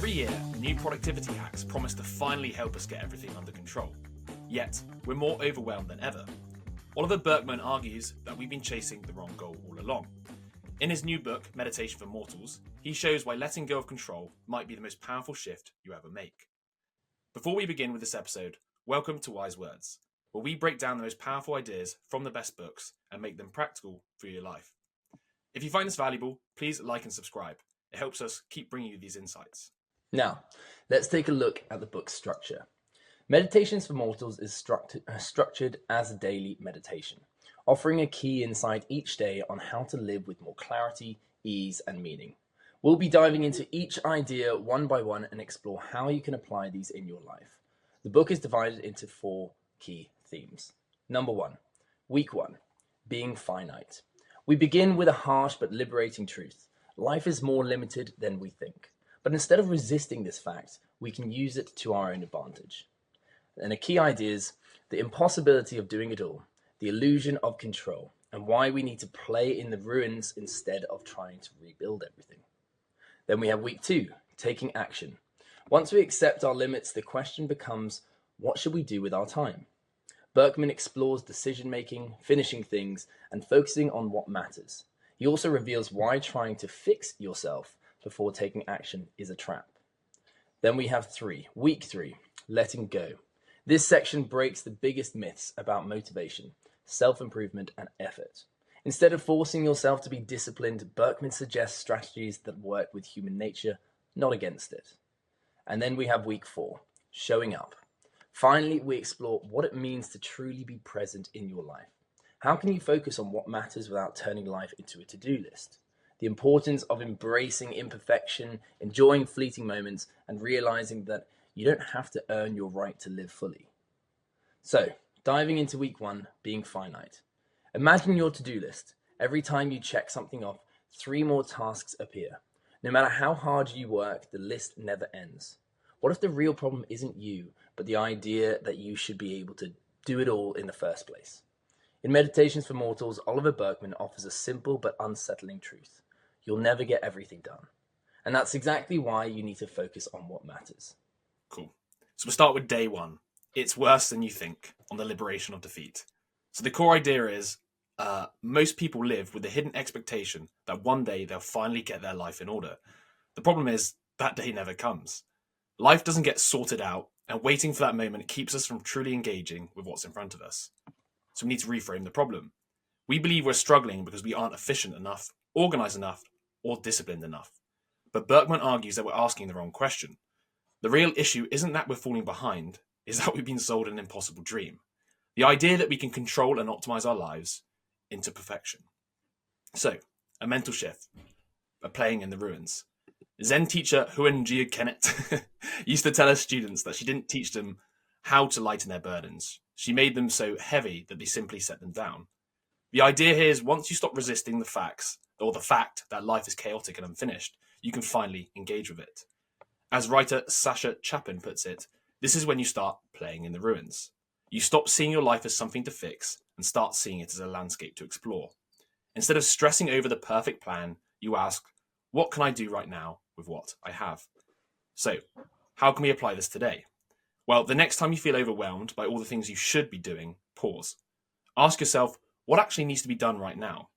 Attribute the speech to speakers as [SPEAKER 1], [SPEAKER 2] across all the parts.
[SPEAKER 1] Every year, new productivity hacks promise to finally help us get everything under control. Yet, we're more overwhelmed than ever. Oliver Burkeman argues that we've been chasing the wrong goal all along. In his new book, Meditation for Mortals, he shows why letting go of control might be the most powerful shift you ever make. Before we begin with this episode, welcome to Wise Words, where we break down the most powerful ideas from the best books and make them practical for your life. If you find this valuable, please like and subscribe. It helps us keep bringing you these insights.
[SPEAKER 2] Now, let's take a look at the book's structure. Meditations for Mortals is structured as a daily meditation, offering a key insight each day on how to live with more clarity, ease, and meaning. We'll be diving into each idea one by one and explore how you can apply these in your life. The book is divided into 4 key themes. Number 1, week 1, being finite. We begin with a harsh but liberating truth. Life is more limited than we think. But instead of resisting this fact, we can use it to our own advantage. And the key idea is the impossibility of doing it all, the illusion of control, and why we need to play in the ruins instead of trying to rebuild everything. Then we have week 2, taking action. Once we accept our limits, the question becomes, what should we do with our time? Burkeman explores decision-making, finishing things, and focusing on what matters. He also reveals why trying to fix yourself before taking action is a trap. Then we have week 3, letting go. This section breaks the biggest myths about motivation, self-improvement, and effort. Instead of forcing yourself to be disciplined, Burkeman suggests strategies that work with human nature, not against it. And then we have week 4, showing up. Finally, we explore what it means to truly be present in your life. How can you focus on what matters without turning life into a to-do list? The importance of embracing imperfection, enjoying fleeting moments, and realizing that you don't have to earn your right to live fully. So, diving into week 1, being finite. Imagine your to-do list. Every time you check something off, 3 more tasks appear. No matter how hard you work, the list never ends. What if the real problem isn't you, but the idea that you should be able to do it all in the first place? In Meditations for Mortals, Oliver Burkeman offers a simple but unsettling truth. You'll never get everything done. And that's exactly why you need to focus on what matters.
[SPEAKER 1] Cool. So we'll start with day 1. It's worse than you think, on the liberation of defeat. So the core idea is, most people live with the hidden expectation that one day they'll finally get their life in order. The problem is, that day never comes. Life doesn't get sorted out, and waiting for that moment keeps us from truly engaging with what's in front of us. So we need to reframe the problem. We believe we're struggling because we aren't efficient enough, organized enough, or disciplined enough. But Burkeman argues that we're asking the wrong question. The real issue isn't that we're falling behind, it's that we've been sold an impossible dream. The idea that we can control and optimize our lives into perfection. So, a mental shift, a playing in the ruins. Zen teacher Huan Jia Kennett used to tell her students that she didn't teach them how to lighten their burdens. She made them so heavy that they simply set them down. The idea here is once you stop resisting the facts, or the fact that life is chaotic and unfinished, you can finally engage with it. As writer Sasha Chapin puts it, this is when you start playing in the ruins. You stop seeing your life as something to fix and start seeing it as a landscape to explore. Instead of stressing over the perfect plan, you ask, what can I do right now with what I have? So, how can we apply this today? Well, the next time you feel overwhelmed by all the things you should be doing, pause. Ask yourself, what actually needs to be done right now?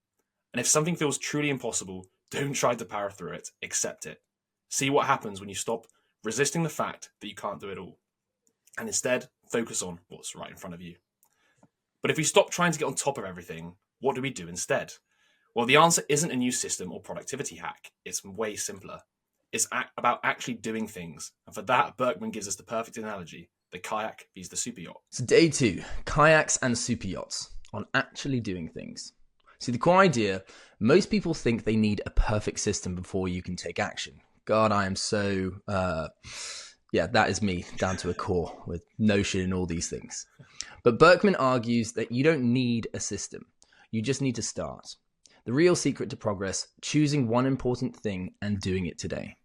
[SPEAKER 1] And if something feels truly impossible, don't try to power through it, accept it. See what happens when you stop resisting the fact that you can't do it all. And instead, focus on what's right in front of you. But if we stop trying to get on top of everything, what do we do instead? Well, the answer isn't a new system or productivity hack. It's way simpler. It's about actually doing things. And for that, Burkeman gives us the perfect analogy, the kayak vs the super yacht.
[SPEAKER 2] So day 2, kayaks and super yachts, on actually doing things. See, the core idea, most people think they need a perfect system before you can take action. God, I am so, that is me down to a core with Notion and all these things. But Burkeman argues that you don't need a system. You just need to start. The real secret to progress, choosing one important thing and doing it today.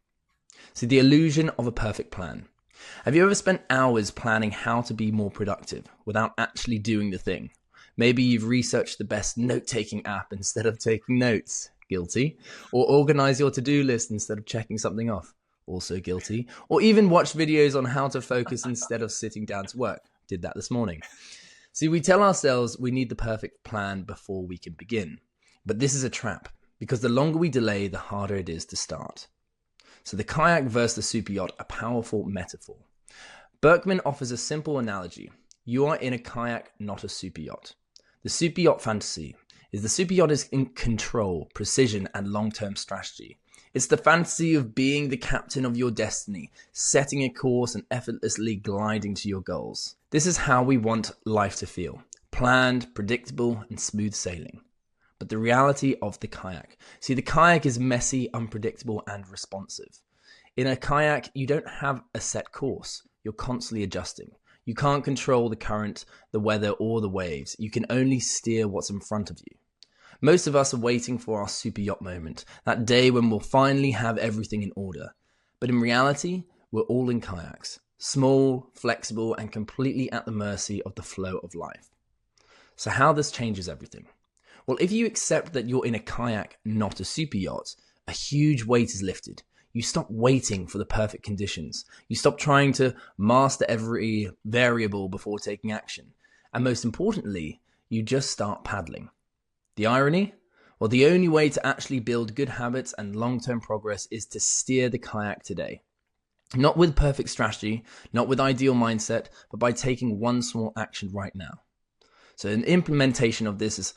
[SPEAKER 2] See, the illusion of a perfect plan. Have you ever spent hours planning how to be more productive without actually doing the thing? Maybe you've researched the best note-taking app instead of taking notes. Guilty. Or organize your to-do list instead of checking something off. Also guilty. Or even watch videos on how to focus instead of sitting down to work. Did that this morning. See, we tell ourselves we need the perfect plan before we can begin. But this is a trap, because the longer we delay, the harder it is to start. So the kayak versus the super yacht, a powerful metaphor. Burkeman offers a simple analogy. You are in a kayak, not a super yacht. The super yacht fantasy is the super yacht is in control, precision, and long-term strategy. It's the fantasy of being the captain of your destiny, setting a course and effortlessly gliding to your goals. This is how we want life to feel. Planned, predictable, and smooth sailing. But the reality of the kayak. See, the kayak is messy, unpredictable, and responsive. In a kayak, you don't have a set course. You're constantly adjusting. You can't control the current, the weather, or the waves. You can only steer what's in front of you. Most of us are waiting for our super yacht moment, that day when we'll finally have everything in order. But in reality, we're all in kayaks, small, flexible, and completely at the mercy of the flow of life. So how this changes everything? Well, if you accept that you're in a kayak, not a super yacht, a huge weight is lifted. You stop waiting for the perfect conditions. You stop trying to master every variable before taking action. And most importantly, you just start paddling. The irony? Well, the only way to actually build good habits and long-term progress is to steer the kayak today. Not with perfect strategy, not with ideal mindset, but by taking one small action right now. So an implementation of this is,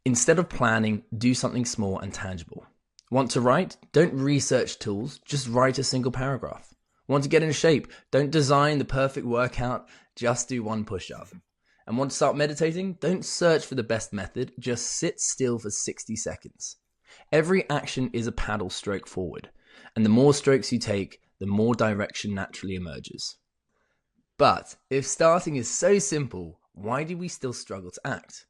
[SPEAKER 2] instead of planning, do something small and tangible. Want to write? Don't research tools, just write a single paragraph. Want to get in shape? Don't design the perfect workout, just do one push-up. And want to start meditating? Don't search for the best method, just sit still for 60 seconds. Every action is a paddle stroke forward, and the more strokes you take, the more direction naturally emerges. But if starting is so simple, why do we still struggle to act?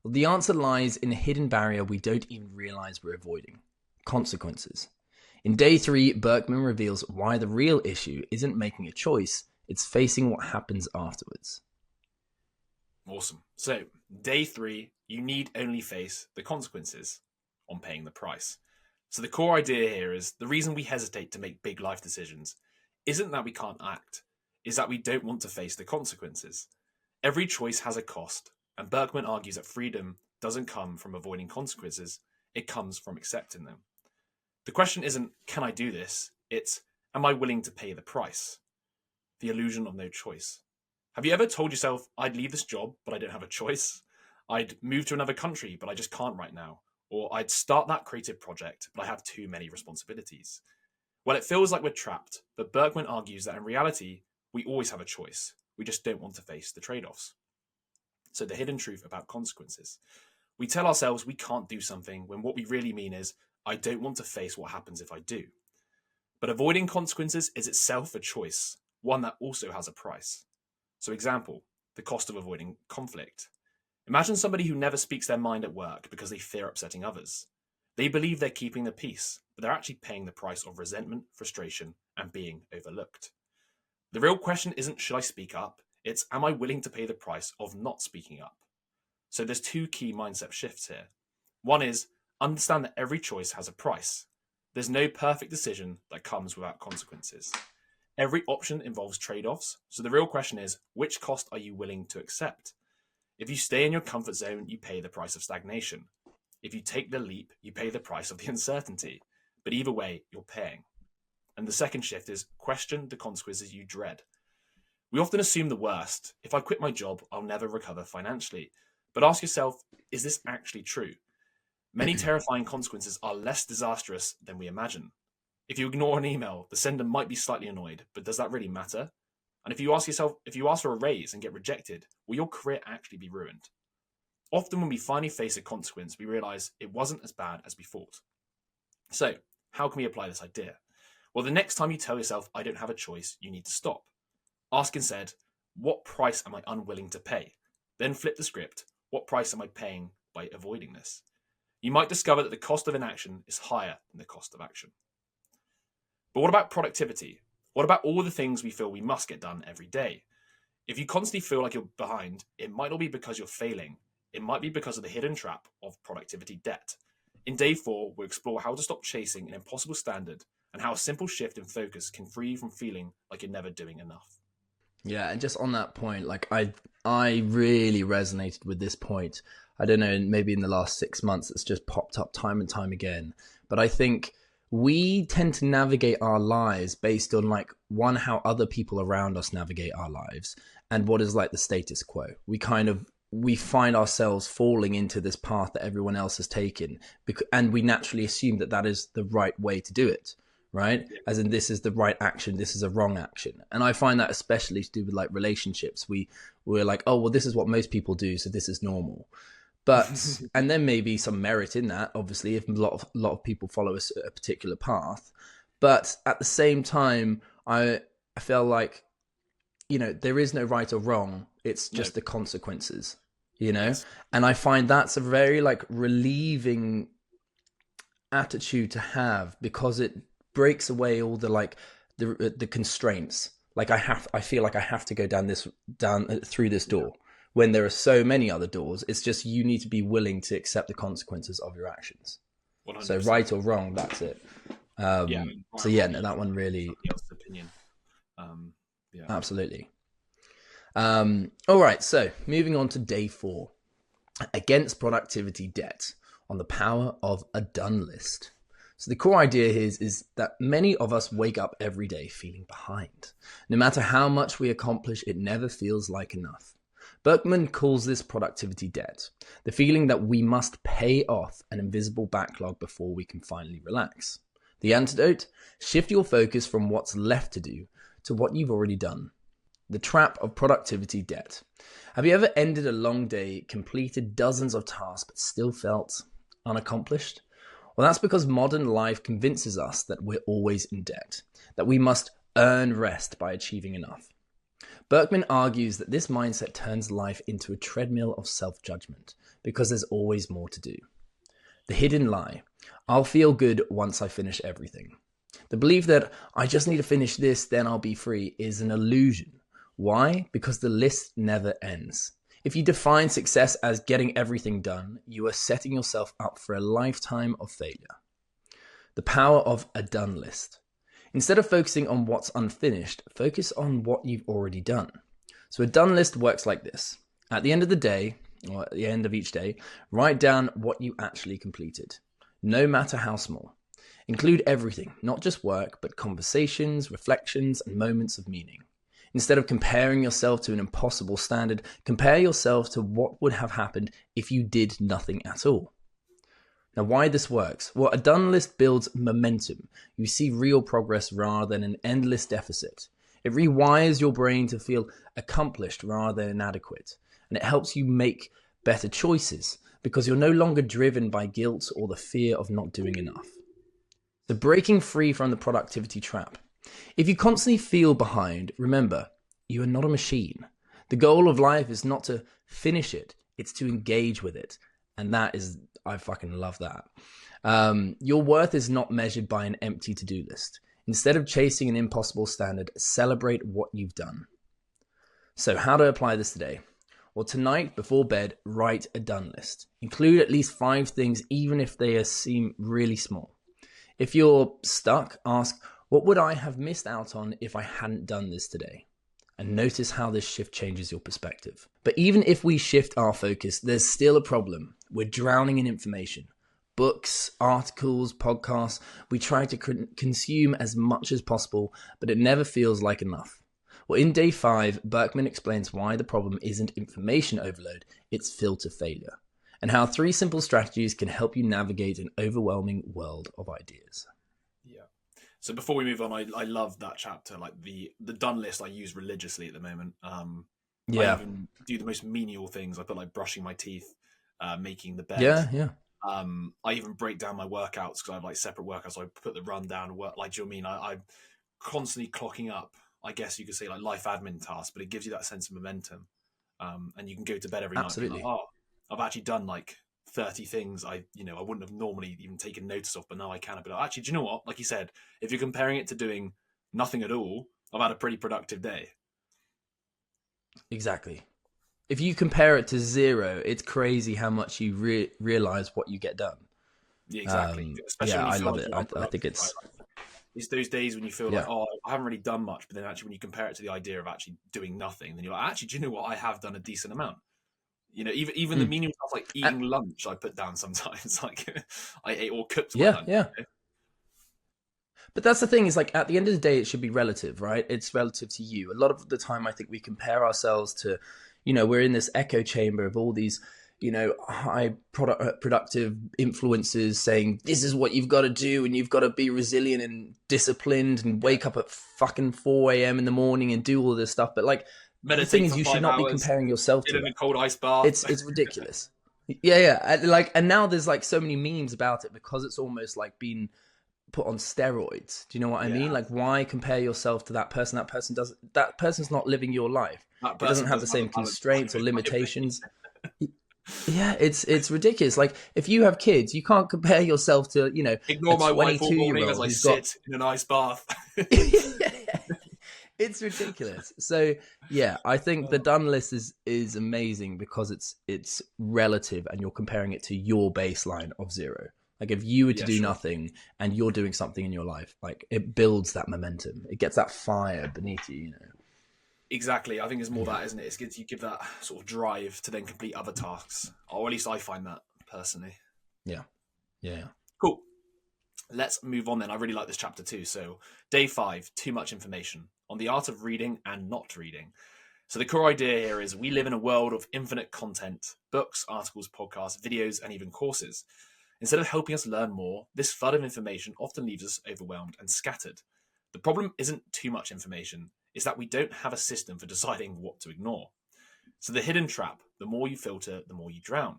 [SPEAKER 2] Well, the answer lies in a hidden barrier we don't even realize we're avoiding. Consequences. In day 3, Burkeman reveals why the real issue isn't making a choice, it's facing what happens afterwards.
[SPEAKER 1] Awesome. So, day 3, you need only face the consequences on paying the price. So the core idea here is the reason we hesitate to make big life decisions isn't that we can't act, is that we don't want to face the consequences. Every choice has a cost, and Burkeman argues that freedom doesn't come from avoiding consequences, it comes from accepting them. The question isn't, can I do this? It's, am I willing to pay the price? The illusion of no choice. Have you ever told yourself, I'd leave this job, but I don't have a choice? I'd move to another country, but I just can't right now. Or I'd start that creative project, but I have too many responsibilities. Well, it feels like we're trapped, but Burkeman argues that in reality, we always have a choice. We just don't want to face the trade-offs. So the hidden truth about consequences. We tell ourselves we can't do something when what we really mean is, I don't want to face what happens if I do. But avoiding consequences is itself a choice, one that also has a price. So example, the cost of avoiding conflict. Imagine somebody who never speaks their mind at work because they fear upsetting others. They believe they're keeping the peace, but they're actually paying the price of resentment, frustration, and being overlooked. The real question isn't, should I speak up? It's, am I willing to pay the price of not speaking up? So there's 2 key mindset shifts here. One is, understand that every choice has a price. There's no perfect decision that comes without consequences. Every option involves trade-offs. So the real question is, which cost are you willing to accept? If you stay in your comfort zone, you pay the price of stagnation. If you take the leap, you pay the price of the uncertainty. But either way, you're paying. And the second shift is, question the consequences you dread. We often assume the worst. If I quit my job, I'll never recover financially. But ask yourself, is this actually true? Many terrifying consequences are less disastrous than we imagine. If you ignore an email, the sender might be slightly annoyed, but does that really matter? And if you ask for a raise and get rejected, will your career actually be ruined? Often when we finally face a consequence, we realize it wasn't as bad as we thought. So, how can we apply this idea? Well, the next time you tell yourself, I don't have a choice, you need to stop. Ask instead, what price am I unwilling to pay? Then flip the script, what price am I paying by avoiding this? You might discover that the cost of inaction is higher than the cost of action. But what about productivity? What about all the things we feel we must get done every day? If you constantly feel like you're behind, it might not be because you're failing. It might be because of the hidden trap of productivity debt. In day 4, we'll explore how to stop chasing an impossible standard and how a simple shift in focus can free you from feeling like you're never doing enough.
[SPEAKER 2] Yeah, and just on that point, like I really resonated with this point. I don't know, maybe in the last 6 months it's just popped up time and time again. But I think we tend to navigate our lives based on like one, how other people around us navigate our lives, and what is like the status quo. We find ourselves falling into this path that everyone else has taken, and we naturally assume that that is the right way to do it, right? As in, this is the right action, this is a wrong action. And I find that especially to do with like relationships. We're like, oh, well, this is what most people do, so this is normal. But and there may be some merit in that, obviously, if a lot of people follow a particular path. But at the same time, I feel like, you know, there is no right or wrong. It's just the consequences, you know?
[SPEAKER 1] Yes.
[SPEAKER 2] And I find that's a very like relieving attitude to have, because it breaks away all the like the constraints. Like I feel like I have to go down through this door. When there are so many other doors. It's just you need to be willing to accept the consequences of your actions. 100%. So right or wrong, that's it. So yeah, no, that one really.
[SPEAKER 1] Opinion.
[SPEAKER 2] Absolutely. All right, so moving on to day 4. Against productivity debt, on the power of a done list. So the core idea here is that many of us wake up every day feeling behind. No matter how much we accomplish, it never feels like enough. Burkeman calls this productivity debt, the feeling that we must pay off an invisible backlog before we can finally relax. The antidote? Shift your focus from what's left to do to what you've already done. The trap of productivity debt. Have you ever ended a long day, completed dozens of tasks, but still felt unaccomplished? Well, that's because modern life convinces us that we're always in debt, that we must earn rest by achieving enough. Burkeman argues that this mindset turns life into a treadmill of self-judgment because there's always more to do. The hidden lie: I'll feel good once I finish everything. The belief that I just need to finish this, then I'll be free, is an illusion. Why? Because the list never ends. If you define success as getting everything done, you are setting yourself up for a lifetime of failure. The power of a done list. Instead of focusing on what's unfinished, focus on what you've already done. So a done list works like this. At the end of the day, or at the end of each day, write down what you actually completed, no matter how small. Include everything, not just work, but conversations, reflections, and moments of meaning. Instead of comparing yourself to an impossible standard, compare yourself to what would have happened if you did nothing at all. Now, why this works? Well, a done list builds momentum. You see real progress rather than an endless deficit. It rewires your brain to feel accomplished rather than inadequate. And it helps you make better choices because you're no longer driven by guilt or the fear of not doing enough. So breaking free from the productivity trap. If you constantly feel behind, remember, you are not a machine. The goal of life is not to finish it, it's to engage with it. And that is, I fucking love that. Your worth is not measured by an empty to-do list. Instead of chasing an impossible standard, celebrate what you've done. So how to apply this today? Well, tonight, before bed, write a done list. Include at least 5 things, even if they seem really small. If you're stuck, ask, what would I have missed out on if I hadn't done this today? And notice how this shift changes your perspective. But even if we shift our focus, there's still a problem. We're drowning in information. Books, articles, podcasts. We try to consume as much as possible, but it never feels like enough. Well, in day 5, Burkeman explains why the problem isn't information overload, it's filter failure, and how 3 simple strategies can help you navigate an overwhelming world of ideas.
[SPEAKER 1] So before we move on, I love that chapter. Like the done list I use religiously at the moment. I even do the most menial things. I put like brushing my teeth, making the bed.
[SPEAKER 2] Yeah.
[SPEAKER 1] I even break down my workouts because I have like separate workouts. So I put the rundown work. Like, do you know what I mean? I'm constantly clocking up. I guess you could say like life admin tasks, but it gives you that sense of momentum. And you can go to bed every night. And be like, oh, I've actually done like 30 things I wouldn't have normally even taken notice of, but now I can. But actually, do you know what? Like you said, if you're comparing it to doing nothing at all, I've had a pretty productive day.
[SPEAKER 2] Exactly. If you compare it to 0, it's crazy how much you realize what you get done.
[SPEAKER 1] Yeah, exactly.
[SPEAKER 2] I love it. I think it's...
[SPEAKER 1] It's those days when you feel like,
[SPEAKER 2] Yeah.
[SPEAKER 1] oh, I haven't really done much, but then actually when you compare it to the idea of actually doing nothing, then you're like, actually, do you know what? I have done a decent amount. Even the
[SPEAKER 2] Mm.
[SPEAKER 1] menial stuff like
[SPEAKER 2] Uh,
[SPEAKER 1] eating lunch, I put down sometimes. Like I ate or cooked my
[SPEAKER 2] yeah,
[SPEAKER 1] lunch.
[SPEAKER 2] yeah. But that's the thing, is like at the end of the day, it should be relative, right? It's relative to you. A lot of the time, I think we compare ourselves to, we're in this echo chamber of all these, productive influences saying this is what you've got to do, and you've got to be resilient and disciplined and
[SPEAKER 1] Yeah.
[SPEAKER 2] wake up at fucking 4 a.m. in the morning and do all this stuff. But like, the thing
[SPEAKER 1] Meditate
[SPEAKER 2] is,
[SPEAKER 1] for
[SPEAKER 2] you should
[SPEAKER 1] five
[SPEAKER 2] not be
[SPEAKER 1] hours,
[SPEAKER 2] comparing yourself
[SPEAKER 1] get
[SPEAKER 2] to
[SPEAKER 1] in
[SPEAKER 2] that.
[SPEAKER 1] a cold ice bath.
[SPEAKER 2] It's ridiculous. Yeah, yeah. And now there's like so many memes about it because it's almost like been put on steroids. Do you know what I
[SPEAKER 1] Yeah,
[SPEAKER 2] mean? Like, why compare yourself to that person? That person's not living your life.
[SPEAKER 1] that
[SPEAKER 2] It doesn't
[SPEAKER 1] person
[SPEAKER 2] have the
[SPEAKER 1] doesn't have
[SPEAKER 2] same
[SPEAKER 1] a balance.
[SPEAKER 2] constraints or limitations. Yeah, it's ridiculous. Like, if you have kids, you can't compare yourself to, a
[SPEAKER 1] Ignore my wife all
[SPEAKER 2] 22 year
[SPEAKER 1] morning as
[SPEAKER 2] old
[SPEAKER 1] I
[SPEAKER 2] who's got.
[SPEAKER 1] sit in an ice bath.
[SPEAKER 2] It's ridiculous. So yeah, I think the done list is amazing because it's relative and you're comparing it to your baseline of zero. Like, if you were to
[SPEAKER 1] Yeah,
[SPEAKER 2] do
[SPEAKER 1] sure.
[SPEAKER 2] nothing and you're doing something in your life, like, it builds that momentum. It gets that fire beneath you,
[SPEAKER 1] Exactly. I think it's more that, isn't it? It's good you give that sort of drive to then complete other tasks. Or at least I find that personally.
[SPEAKER 2] Yeah. Yeah.
[SPEAKER 1] Cool. Let's move on then. I really like this chapter too. So, day 5, too much information on the art of reading and not reading. So, the core idea here is we live in a world of infinite content: books, articles, podcasts, videos, and even courses. Instead of helping us learn more, this flood of information often leaves us overwhelmed and scattered. The problem isn't too much information, it's that we don't have a system for deciding what to ignore. So, the hidden trap: the more you filter, the more you drown.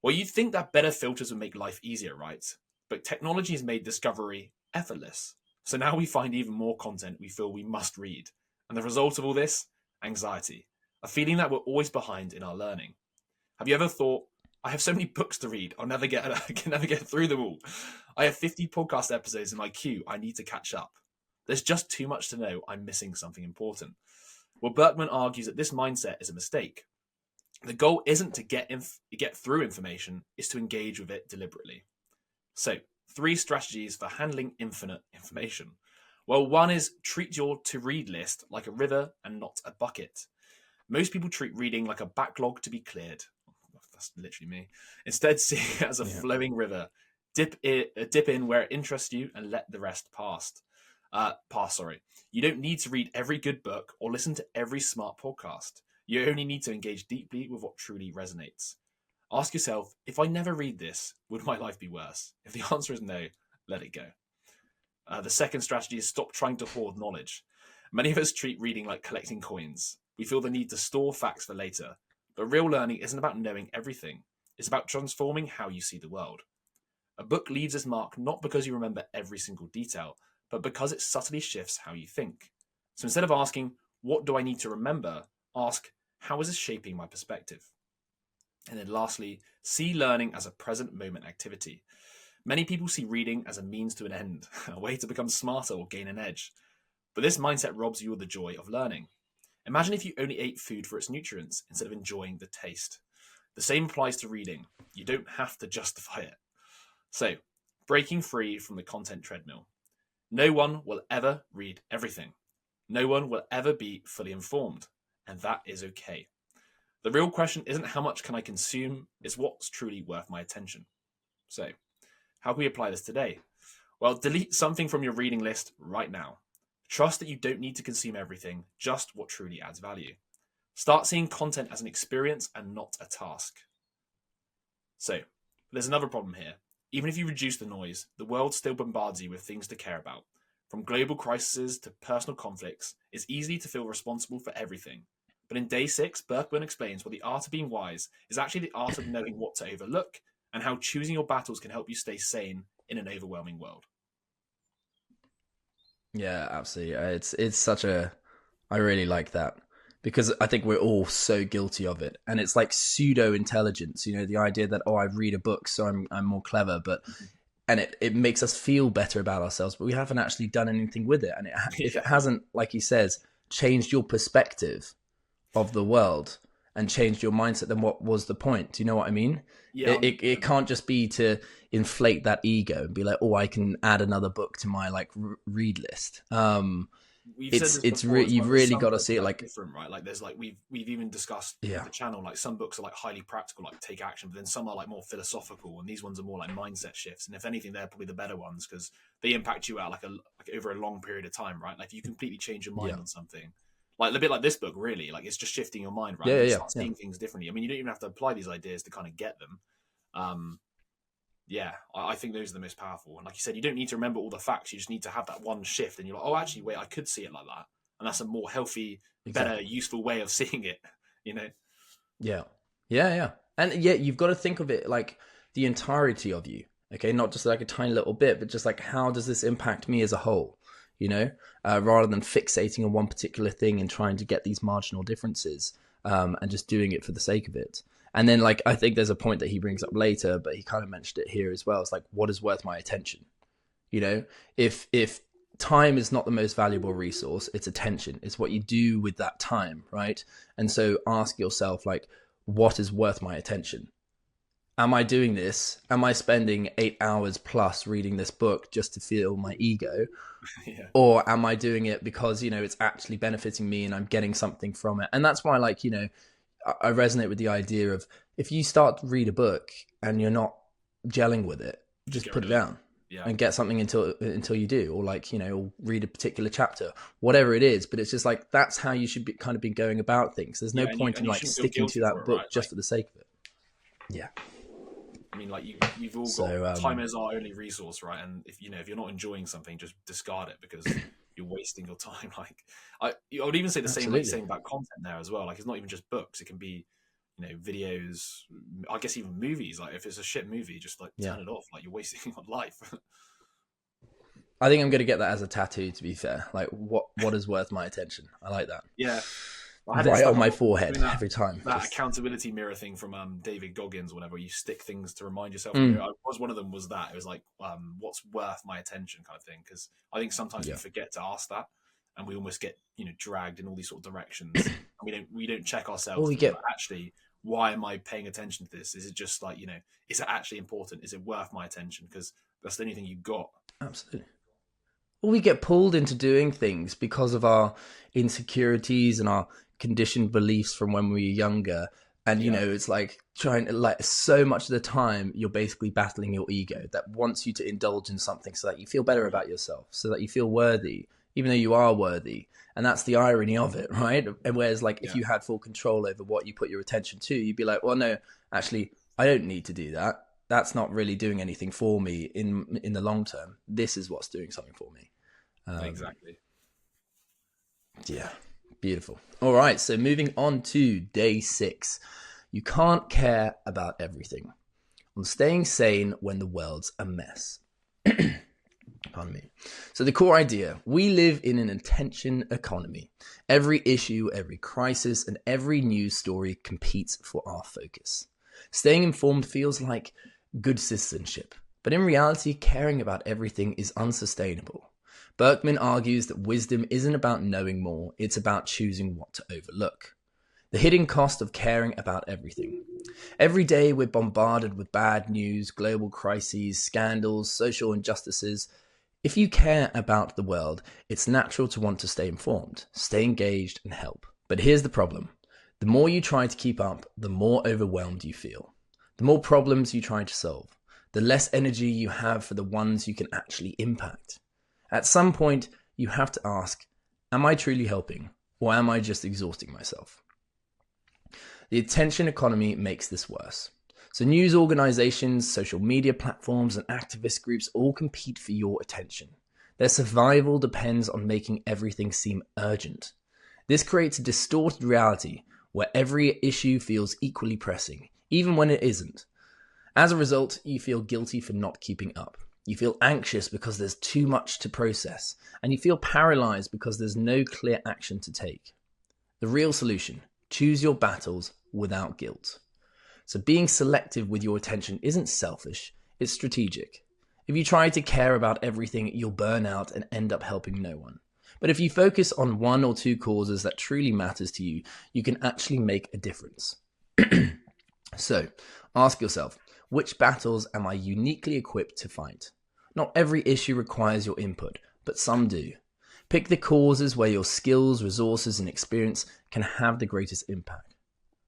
[SPEAKER 1] Well, you'd think that better filters would make life easier, right? But technology has made discovery effortless. So now we find even more content we feel we must read. And the result of all this? Anxiety. A feeling that we're always behind in our learning. Have you ever thought, I have so many books to read, I can never get through them all. I have 50 podcast episodes in my queue, I need to catch up. There's just too much to know, I'm missing something important. Well, Burkeman argues that this mindset is a mistake. The goal isn't to get through information, it's to engage with it deliberately. So, 3 strategies for handling infinite information. Well, one is treat your to-read list like a river and not a bucket. Most people treat reading like a backlog to be cleared. That's literally me. Instead, see it as a flowing river. Dip in where it interests you and let the rest pass. You don't need to read every good book or listen to every smart podcast. You only need to engage deeply with what truly resonates. Ask yourself, if I never read this, would my life be worse? If the answer is no, let it go. The second strategy is stop trying to hoard knowledge. Many of us treat reading like collecting coins. We feel the need to store facts for later. But real learning isn't about knowing everything. It's about transforming how you see the world. A book leaves its mark not because you remember every single detail, but because it subtly shifts how you think. So instead of asking, what do I need to remember? Ask, how is this shaping my perspective? And then lastly, see learning as a present moment activity. Many people see reading as a means to an end, a way to become smarter or gain an edge. But this mindset robs you of the joy of learning. Imagine if you only ate food for its nutrients instead of enjoying the taste. The same applies to reading. You don't have to justify it. So, breaking free from the content treadmill. No one will ever read everything. No one will ever be fully informed. And that is okay. The real question isn't how much can I consume, it's what's truly worth my attention. So, how can we apply this today? Well, delete something from your reading list right now. Trust that you don't need to consume everything, just what truly adds value. Start seeing content as an experience and not a task. So, there's another problem here. Even if you reduce the noise, the world still bombards you with things to care about. From global crises to personal conflicts, it's easy to feel responsible for everything. But in day 6, Burkeman explains what the art of being wise is actually the art of knowing what to overlook and how choosing your battles can help you stay sane in an overwhelming world.
[SPEAKER 2] Yeah, absolutely. It's such a. I really like that because I think we're all so guilty of it, and it's like pseudo intelligence. The idea that I read a book, so I'm more clever, but and it makes us feel better about ourselves, but we haven't actually done anything with it, and if it hasn't, like he says, changed your perspective of the world and changed your mindset, then what was the point? Do you know what I mean?
[SPEAKER 1] Yeah,
[SPEAKER 2] It can't just be to inflate that ego and be like, oh, I can add another book to my like read list.
[SPEAKER 1] we've said this before as
[SPEAKER 2] You've
[SPEAKER 1] well. There's
[SPEAKER 2] really
[SPEAKER 1] some
[SPEAKER 2] got to
[SPEAKER 1] books
[SPEAKER 2] see it
[SPEAKER 1] that are
[SPEAKER 2] like,
[SPEAKER 1] different, right? Like there's like we've even discussed with
[SPEAKER 2] yeah,
[SPEAKER 1] the channel, like some books are like highly practical, like take action, but then some are like more philosophical, and these ones are more like mindset shifts. And if anything, they're probably the better ones because they impact you out like over a long period of time, right? Like if you completely change your mind
[SPEAKER 2] yeah,
[SPEAKER 1] on something, like a bit like this book, really, like it's just shifting your mind, right?
[SPEAKER 2] yeah,
[SPEAKER 1] And
[SPEAKER 2] yeah,
[SPEAKER 1] you
[SPEAKER 2] yeah,
[SPEAKER 1] start
[SPEAKER 2] yeah.
[SPEAKER 1] seeing things differently. I mean, you don't even have to apply these ideas to kind of get them. Um, yeah, I think those are the most powerful. And like you said, you don't need to remember all the facts. You just need to have that one shift, and you're like, oh, actually, wait, I could see it like that, and that's a more healthy, better,
[SPEAKER 2] Exactly.
[SPEAKER 1] useful way of seeing it. You know?
[SPEAKER 2] Yeah. Yeah, yeah. And yeah, you've got to think of it like the entirety of you. Okay, not just like a tiny little bit, but just like how does this impact me as a whole? You know, rather than fixating on one particular thing and trying to get these marginal differences, and just doing it for the sake of it. And then, like, I think there's a point that he brings up later, but he kind of mentioned it here as well. It's like, what is worth my attention? You know, if time is not the most valuable resource, it's attention. It's what you do with that time, right? And so ask yourself, like, what is worth my attention? Am I doing this? Am I spending 8 hours plus reading this book just to feel my ego?
[SPEAKER 1] Yeah,
[SPEAKER 2] Or am I doing it because, you know, it's actually benefiting me and I'm getting something from it? And that's why, like, you know, I resonate with the idea of if you start to read a book and you're not gelling with it,
[SPEAKER 1] just
[SPEAKER 2] just
[SPEAKER 1] get
[SPEAKER 2] put
[SPEAKER 1] rid
[SPEAKER 2] it
[SPEAKER 1] of it.
[SPEAKER 2] down
[SPEAKER 1] Yeah,
[SPEAKER 2] and get something until you do, or like, you know, or read a particular chapter, whatever it is. But it's just like that's how you should be kind of be going about things. There's no
[SPEAKER 1] yeah,
[SPEAKER 2] point in
[SPEAKER 1] and you
[SPEAKER 2] like
[SPEAKER 1] shouldn't feel
[SPEAKER 2] sticking to
[SPEAKER 1] guilty for
[SPEAKER 2] that
[SPEAKER 1] it, right?
[SPEAKER 2] book just
[SPEAKER 1] Like,
[SPEAKER 2] for the sake of it. Yeah.
[SPEAKER 1] I mean, like you've all got
[SPEAKER 2] So
[SPEAKER 1] time is our only resource, right? And if you're not enjoying something, just discard it because you're wasting your time. Like I would even say the same, like
[SPEAKER 2] absolutely,
[SPEAKER 1] saying about content there as well. Like it's not even just books; it can be, you know, videos. I guess even movies. Like if it's a shit movie, just like
[SPEAKER 2] yeah.
[SPEAKER 1] turn it off. Like you're wasting your life.
[SPEAKER 2] I think I'm going to get that as a tattoo. To be fair, like what is worth my attention? I like that.
[SPEAKER 1] Yeah, I had it
[SPEAKER 2] Right
[SPEAKER 1] stuck
[SPEAKER 2] on
[SPEAKER 1] on
[SPEAKER 2] my
[SPEAKER 1] my wall,
[SPEAKER 2] forehead
[SPEAKER 1] doing that
[SPEAKER 2] every time.
[SPEAKER 1] that
[SPEAKER 2] Just
[SPEAKER 1] accountability mirror thing from David Goggins, or whatever. You stick things to remind yourself. In the
[SPEAKER 2] mm,
[SPEAKER 1] mirror. Was one of them was that it was like what's worth my attention kind of thing. Because I think sometimes we
[SPEAKER 2] yeah.
[SPEAKER 1] forget to ask that, and we almost get dragged in all these sort of directions, and we don't check
[SPEAKER 2] Or
[SPEAKER 1] ourselves
[SPEAKER 2] we
[SPEAKER 1] to be
[SPEAKER 2] get
[SPEAKER 1] like, actually, why am I paying attention to this? Is it just like is it actually important? Is it worth my attention? Because that's the only thing you got.
[SPEAKER 2] absolutely. Or we get pulled into doing things because of our insecurities and our conditioned beliefs from when we were younger. And, you
[SPEAKER 1] Yeah,
[SPEAKER 2] know, it's like trying to, like, so much of the time, you're basically battling your ego that wants you to indulge in something so that you feel better about yourself, so that you feel worthy, even though you are worthy. And that's the irony of it, right? And whereas, like, if
[SPEAKER 1] yeah,
[SPEAKER 2] you had full control over what you put your attention to, you'd be like, well, no, actually, I don't need to do that. That's not really doing anything for me in the long term. This is what's doing something for me. Um,
[SPEAKER 1] exactly.
[SPEAKER 2] yeah, beautiful. All right, so moving on to day 6. You can't care about everything. On staying sane when the world's a mess. Pardon me. So the core idea, we live in an attention economy. Every issue, every crisis, and every news story competes for our focus. Staying informed feels like good citizenship, but in reality, caring about everything is unsustainable. Burkeman argues that wisdom isn't about knowing more, it's about choosing what to overlook. The hidden cost of caring about everything. Every day we're bombarded with bad news, global crises, scandals, social injustices. If you care about the world, it's natural to want to stay informed, stay engaged, and help. But here's the problem. The more you try to keep up, the more overwhelmed you feel. The more problems you try to solve, the less energy you have for the ones you can actually impact. At some point, you have to ask, am I truly helping, or am I just exhausting myself? The attention economy makes this worse. So news organizations, social media platforms, and activist groups all compete for your attention. Their survival depends on making everything seem urgent. This creates a distorted reality where every issue feels equally pressing, even when it isn't. As a result, you feel guilty for not keeping up. You feel anxious because there's too much to process, and you feel paralyzed because there's no clear action to take. The real solution: choose your battles without guilt. So being selective with your attention isn't selfish, it's strategic. If you try to care about everything, you'll burn out and end up helping no one. But if you focus on one or two causes that truly matters to you, you can actually make a difference. So ask yourself, which battles am I uniquely equipped to fight? Not every issue requires your input, but some do. Pick the causes where your skills, resources, and experience can have the greatest impact.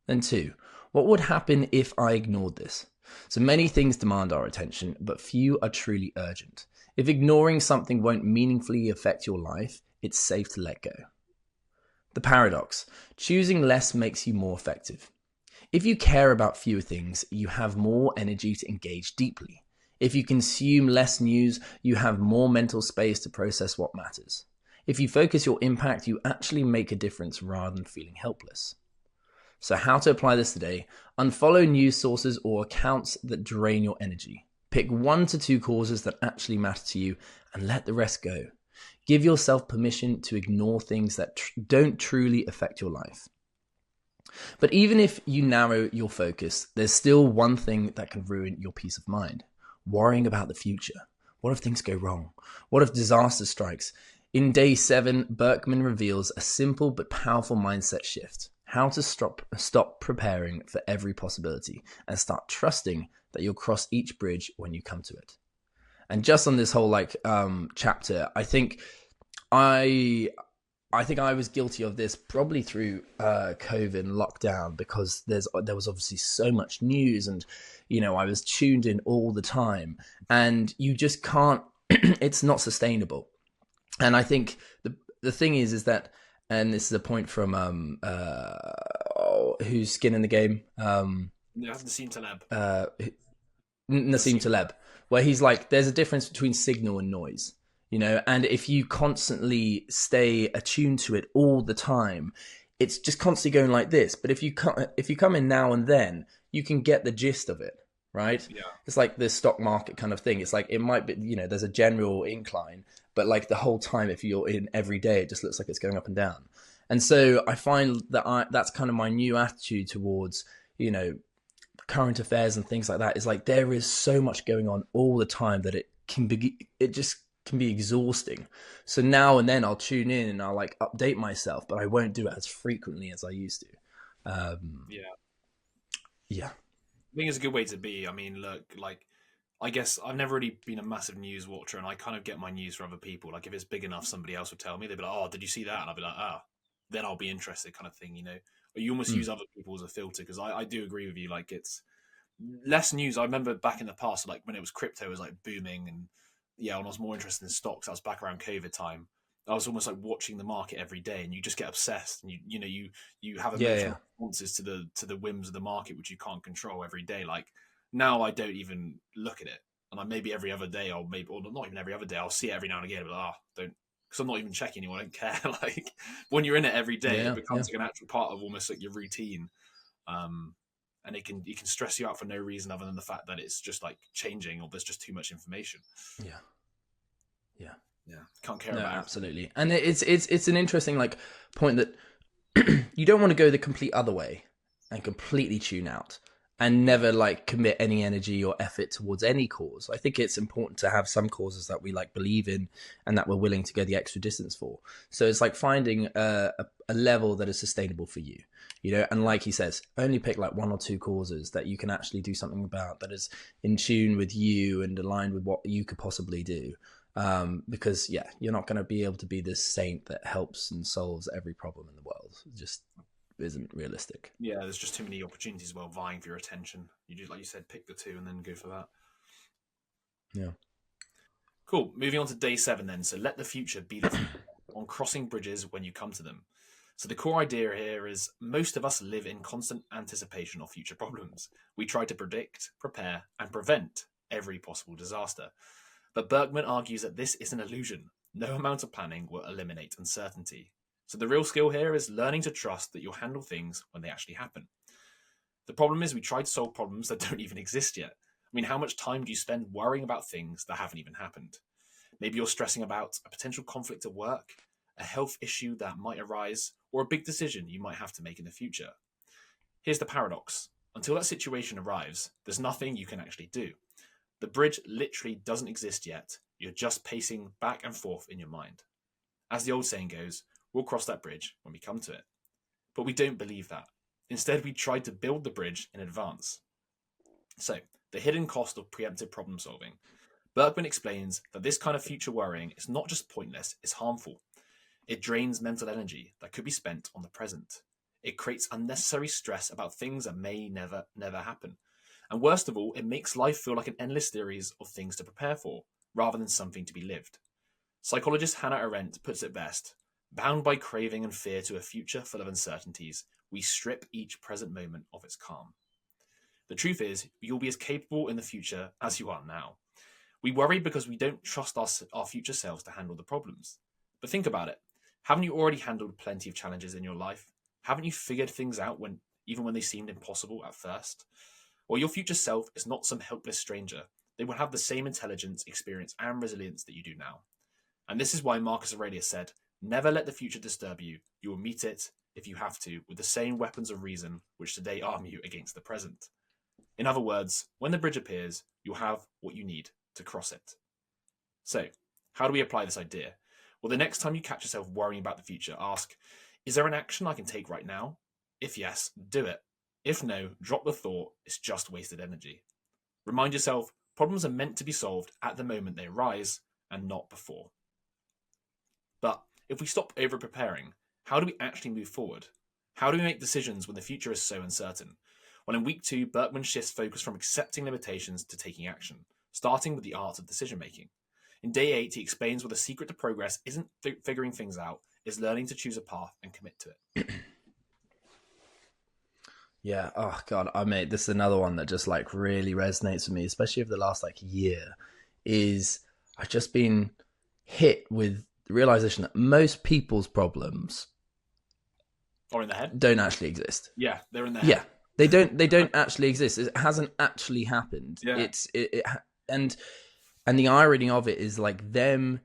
[SPEAKER 2] Then 2, what would happen if I ignored this? So many things demand our attention, but few are truly urgent. If ignoring something won't meaningfully affect your life, it's safe to let go. The paradox: choosing less makes you more effective. If you care about fewer things, you have more energy to engage deeply. If you consume less news, you have more mental space to process what matters. If you focus your impact, you actually make a difference rather than feeling helpless. So how to apply this today? Unfollow news sources or accounts that drain your energy. Pick 1 to 2 causes that actually matter to you and let the rest go. Give yourself permission to ignore things that don't truly affect your life. But even if you narrow your focus, there's still one thing that can ruin your peace of mind: worrying about the future. What if things go wrong? What if disaster strikes? In day 7, Burkeman reveals a simple but powerful mindset shift: how to stop preparing for every possibility and start trusting that you'll cross each bridge when you come to it. And just on this whole chapter, I think I was guilty of this probably through COVID and lockdown, because there was obviously so much news, and I was tuned in all the time, and you just can't. It's not sustainable. And I think the thing is that, and this is a point from who's skin in the game,
[SPEAKER 1] Nassim Taleb.
[SPEAKER 2] Nassim Taleb, where he's like, there's a difference between signal and noise. And if you constantly stay attuned to it all the time, it's just constantly going like this. But if you come in now and then, you can get the gist of it, right?
[SPEAKER 1] Yeah.
[SPEAKER 2] It's like the stock market kind of thing. It's like, it might be, there's a general incline, but like the whole time, if you're in every day, it just looks like it's going up and down. And so I find that that's kind of my new attitude towards, current affairs and things like that, is like, there is so much going on all the time that it just can be exhausting. So now and then I'll tune in and I'll like update myself, but I won't do it as frequently as I used to. Yeah.
[SPEAKER 1] I think it's a good way to be. I mean, look, like, I guess I've never really been a massive news watcher, and I kind of get my news from other people. Like, if it's big enough, somebody else would tell me. They'd be like, "Oh, did you see that?" And I'll be like, "Ah," then I'll be interested, kind of thing, Or you almost use other people as a filter, because I do agree with you. Like, it's less news. I remember back in the past, like when it was crypto was like booming, and when I was more interested in stocks, that was back around COVID time. I was almost like watching the market every day, and you just get obsessed, and you have emotional responses to the whims of the market, which you can't control every day. Like, now I don't even look at it, and maybe every other day or not even every other day, I'll see it every now and again, but don't, because I'm not even checking anymore. I don't care. Like, when you're in it every day, it becomes like an actual part of almost like your routine. And it can stress you out for no reason other than the fact that it's just like changing, or there's just too much information. Yeah, can't care about it.
[SPEAKER 2] Absolutely. And it's an interesting like point that you don't want to go the complete other way and completely tune out and never like commit any energy or effort towards any cause. I think it's important to have some causes that we like believe in and that we're willing to go the extra distance for. So it's like finding a level that is sustainable for you, and like he says, only pick like 1 or 2 causes that you can actually do something about, that is in tune with you and aligned with what you could possibly do. Because you're not going to be able to be this saint that helps and solves every problem in the world. It just isn't realistic.
[SPEAKER 1] Yeah, there's just too many opportunities as well vying for your attention. You just, like you said, pick the 2 and then go for that.
[SPEAKER 2] Yeah.
[SPEAKER 1] Cool. Moving on to day 7 then. So let the future be the future, on crossing bridges when you come to them. So the core idea here is most of us live in constant anticipation of future problems. We try to predict, prepare, and prevent every possible disaster. But Burkeman argues that this is an illusion. No amount of planning will eliminate uncertainty. So the real skill here is learning to trust that you'll handle things when they actually happen. The problem is we try to solve problems that don't even exist yet. I mean, how much time do you spend worrying about things that haven't even happened? Maybe you're stressing about a potential conflict at work, a health issue that might arise, or a big decision you might have to make in the future. Here's the paradox. Until that situation arrives, there's nothing you can actually do. The bridge literally doesn't exist yet. You're just pacing back and forth in your mind. As the old saying goes, we'll cross that bridge when we come to it. But we don't believe that. Instead, we tried to build the bridge in advance. So, the hidden cost of preemptive problem solving. Burkeman explains that this kind of future worrying is not just pointless, it's harmful. It drains mental energy that could be spent on the present. It creates unnecessary stress about things that may never happen. And worst of all, it makes life feel like an endless series of things to prepare for, rather than something to be lived. Psychologist Hannah Arendt puts it best: bound by craving and fear to a future full of uncertainties, we strip each present moment of its calm. The truth is, you'll be as capable in the future as you are now. We worry because we don't trust our future selves to handle the problems. But think about it. Haven't you already handled plenty of challenges in your life? Haven't you figured things out even when they seemed impossible at first? Well, your future self is not some helpless stranger. They will have the same intelligence, experience, and resilience that you do now. And this is why Marcus Aurelius said, never let the future disturb you. You will meet it, if you have to, with the same weapons of reason which today arm you against the present. In other words, when the bridge appears, you'll have what you need to cross it. So, how do we apply this idea? Well, the next time you catch yourself worrying about the future, ask, is there an action I can take right now? If yes, do it. If no, drop the thought, it's just wasted energy. Remind yourself, problems are meant to be solved at the moment they arise and not before. But if we stop over-preparing, how do we actually move forward? How do we make decisions when the future is so uncertain? Well, in week 2, Burkeman shifts focus from accepting limitations to taking action, starting with the art of decision-making. In day 8, he explains what the secret to progress isn't figuring things out, is learning to choose a path and commit to it.
[SPEAKER 2] Yeah. Oh God, this is another one that just like really resonates with me, especially over the last like year. Is I've just been hit with the realization that most people's problems
[SPEAKER 1] Or in the head.
[SPEAKER 2] Don't actually exist.
[SPEAKER 1] Yeah, they're in the head.
[SPEAKER 2] Yeah, they don't actually exist. It hasn't actually happened.
[SPEAKER 1] Yeah.
[SPEAKER 2] And the irony of it is like them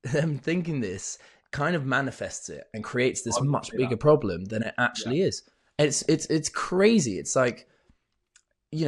[SPEAKER 2] thinking this kind of manifests it and creates this much bigger problem than it actually is. It's crazy. It's like,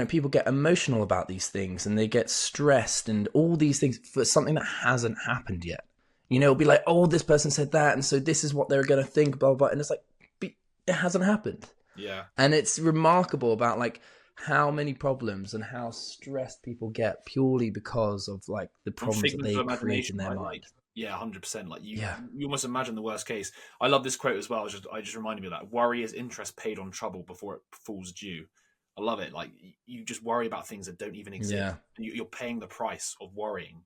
[SPEAKER 2] people get emotional about these things and they get stressed and all these things for something that hasn't happened yet. It'll be like, oh, this person said that, and so this is what they're going to think, blah, blah, blah. And it's like, it hasn't happened.
[SPEAKER 1] Yeah.
[SPEAKER 2] And it's remarkable about like how many problems and how stressed people get purely because of like the problems that they create in their mind.
[SPEAKER 1] Yeah, 100%. Like you almost imagine the worst case. I love this quote as well. I just reminded me of that. Worry is interest paid on trouble before it falls due. I love it. Like you just worry about things that don't even exist. Yeah. And you're paying the price of worrying.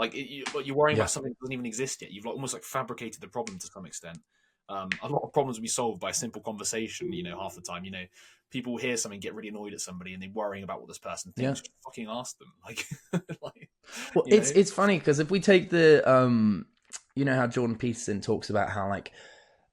[SPEAKER 1] Like you're worrying about something that doesn't even exist yet. You've almost like fabricated the problem to some extent. A lot of problems will be solved by a simple conversation. Half the time, people hear something, get really annoyed at somebody, and they're worrying about what this person thinks. Yeah. Just fucking ask them.
[SPEAKER 2] Well, it's funny because if we take the how Jordan Peterson talks about how like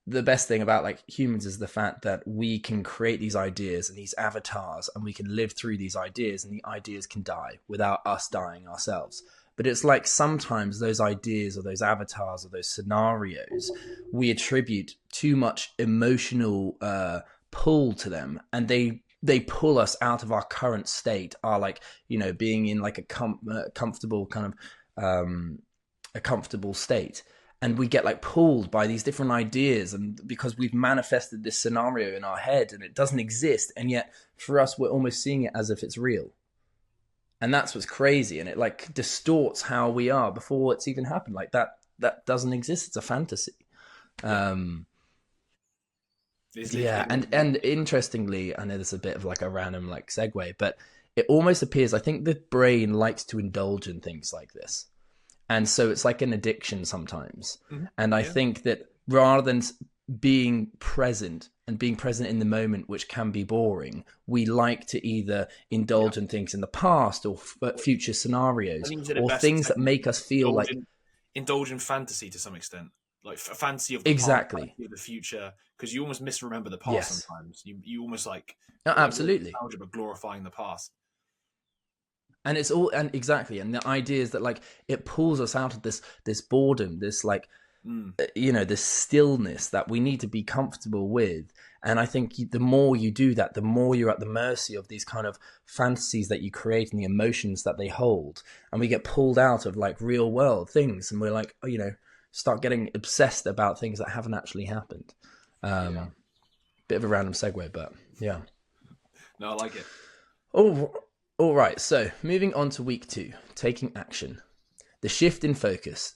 [SPEAKER 2] the best thing about like humans is the fact that we can create these ideas and these avatars, and we can live through these ideas, and the ideas can die without us dying ourselves. But it's like sometimes those ideas or those avatars or those scenarios, we attribute too much emotional pull to them, and they pull us out of our current state, our like, being in like a comfortable kind of a comfortable state. And we get like pulled by these different ideas, and because we've manifested this scenario in our head and it doesn't exist. And yet for us, we're almost seeing it as if it's real. And that's what's crazy. And it like distorts how we are before it's even happened. Like that doesn't exist. It's a fantasy. And interestingly, I know this is a bit of like a random like segue, but it almost appears, I think the brain likes to indulge in things like this. And so it's like an addiction sometimes. Mm-hmm. And I think that rather than being present in the moment, which can be boring, we like to either indulge in things in the past or future scenarios or things that make us feel
[SPEAKER 1] indulge in fantasy to some extent, like a fantasy of the past, fantasy of the future, because you almost misremember the past sometimes. You almost like
[SPEAKER 2] absolutely
[SPEAKER 1] nostalgia, but glorifying the past.
[SPEAKER 2] And it's all and the idea is that like it pulls us out of this boredom, this like this stillness that we need to be comfortable with. And I think the more you do that, the more you're at the mercy of these kind of fantasies that you create and the emotions that they hold. And we get pulled out of like real world things, and we're like, start getting obsessed about things that haven't actually happened. Bit of a random segue, but yeah.
[SPEAKER 1] No, I like it.
[SPEAKER 2] Oh, all right. So moving on to week 2, taking action. The shift in focus.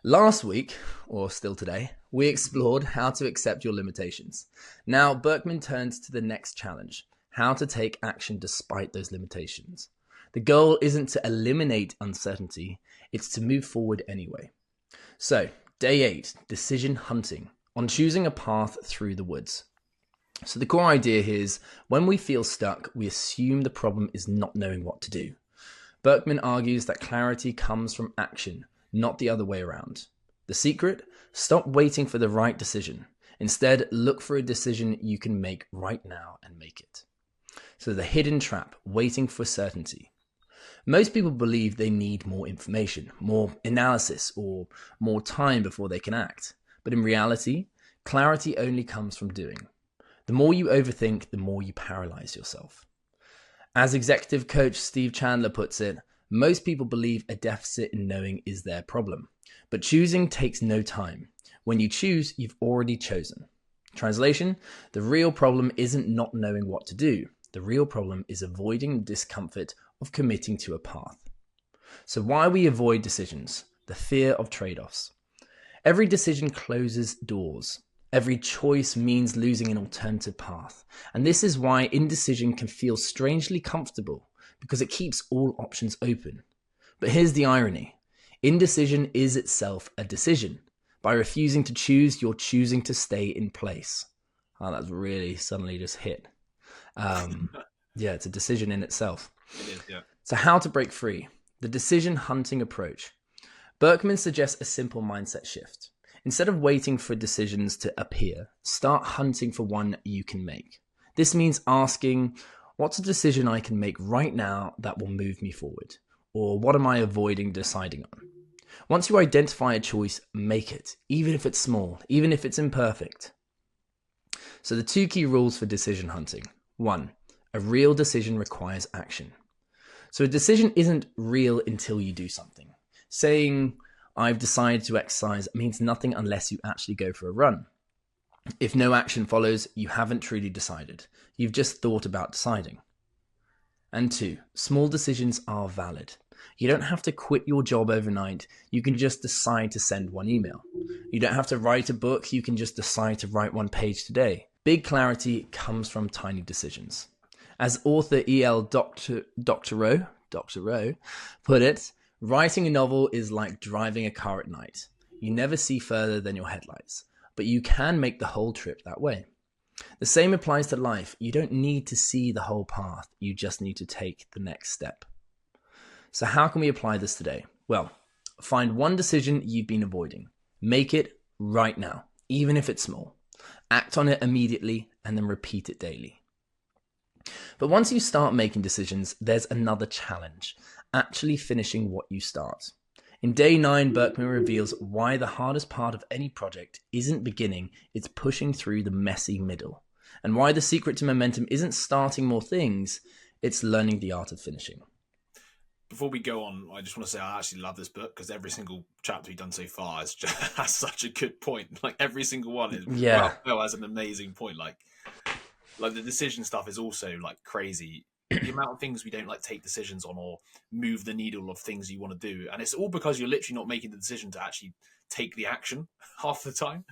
[SPEAKER 2] Last week, or still today, we explored how to accept your limitations. Now, Burkeman turns to the next challenge, how to take action despite those limitations. The goal isn't to eliminate uncertainty, it's to move forward anyway. So, day 8, decision hunting, on choosing a path through the woods. So the core idea here is when we feel stuck, we assume the problem is not knowing what to do. Burkeman argues that clarity comes from action, not the other way around. The secret? Stop waiting for the right decision. Instead, look for a decision you can make right now and make it. So the hidden trap, waiting for certainty. Most people believe they need more information, more analysis, or more time before they can act. But in reality, clarity only comes from doing. The more you overthink, the more you paralyze yourself. As executive coach Steve Chandler puts it, most people believe a deficit in knowing is their problem. But choosing takes no time. When you choose, you've already chosen. Translation, the real problem isn't not knowing what to do. The real problem is avoiding the discomfort of committing to a path. So why we avoid decisions? The fear of trade-offs. Every decision closes doors. Every choice means losing an alternative path. And this is why indecision can feel strangely comfortable, because it keeps all options open. But here's the irony. Indecision is itself a decision. By refusing to choose, you're choosing to stay in place. Oh, that's really suddenly just hit. Yeah, it's a decision in itself.
[SPEAKER 1] It is, yeah.
[SPEAKER 2] So how to break free? The decision hunting approach. Burkeman suggests a simple mindset shift. Instead of waiting for decisions to appear, start hunting for one you can make. This means asking, what's a decision I can make right now that will move me forward? Or what am I avoiding deciding on? Once you identify a choice, make it, even if it's small, even if it's imperfect. So the 2 key rules for decision hunting. 1, a real decision requires action. So a decision isn't real until you do something. Saying, I've decided to exercise means nothing unless you actually go for a run. If no action follows, you haven't truly decided. You've just thought about deciding. And 2, small decisions are valid. You don't have to quit your job overnight. You can just decide to send one email. You don't have to write a book. You can just decide to write 1 page today. Big clarity comes from tiny decisions. As author E.L. Doctorow put it, writing a novel is like driving a car at night. You never see further than your headlights, but you can make the whole trip that way. The same applies to life. You don't need to see the whole path. You just need to take the next step. So how can we apply this today? Well, find one decision you've been avoiding. Make it right now, even if it's small. Act on it immediately and then repeat it daily. But once you start making decisions, there's another challenge, actually finishing what you start. In day 9, Burkeman reveals why the hardest part of any project isn't beginning, it's pushing through the messy middle. And why the secret to momentum isn't starting more things, it's learning the art of finishing.
[SPEAKER 1] Before we go on, I just want to say I actually love this book because every single chapter we've done so far has such a good point. Like every single one is, well, has an amazing point. Like the decision stuff is also like crazy. The amount of things we don't like take decisions on or move the needle of things you want to do, and it's all because you're literally not making the decision to actually take the action half the time.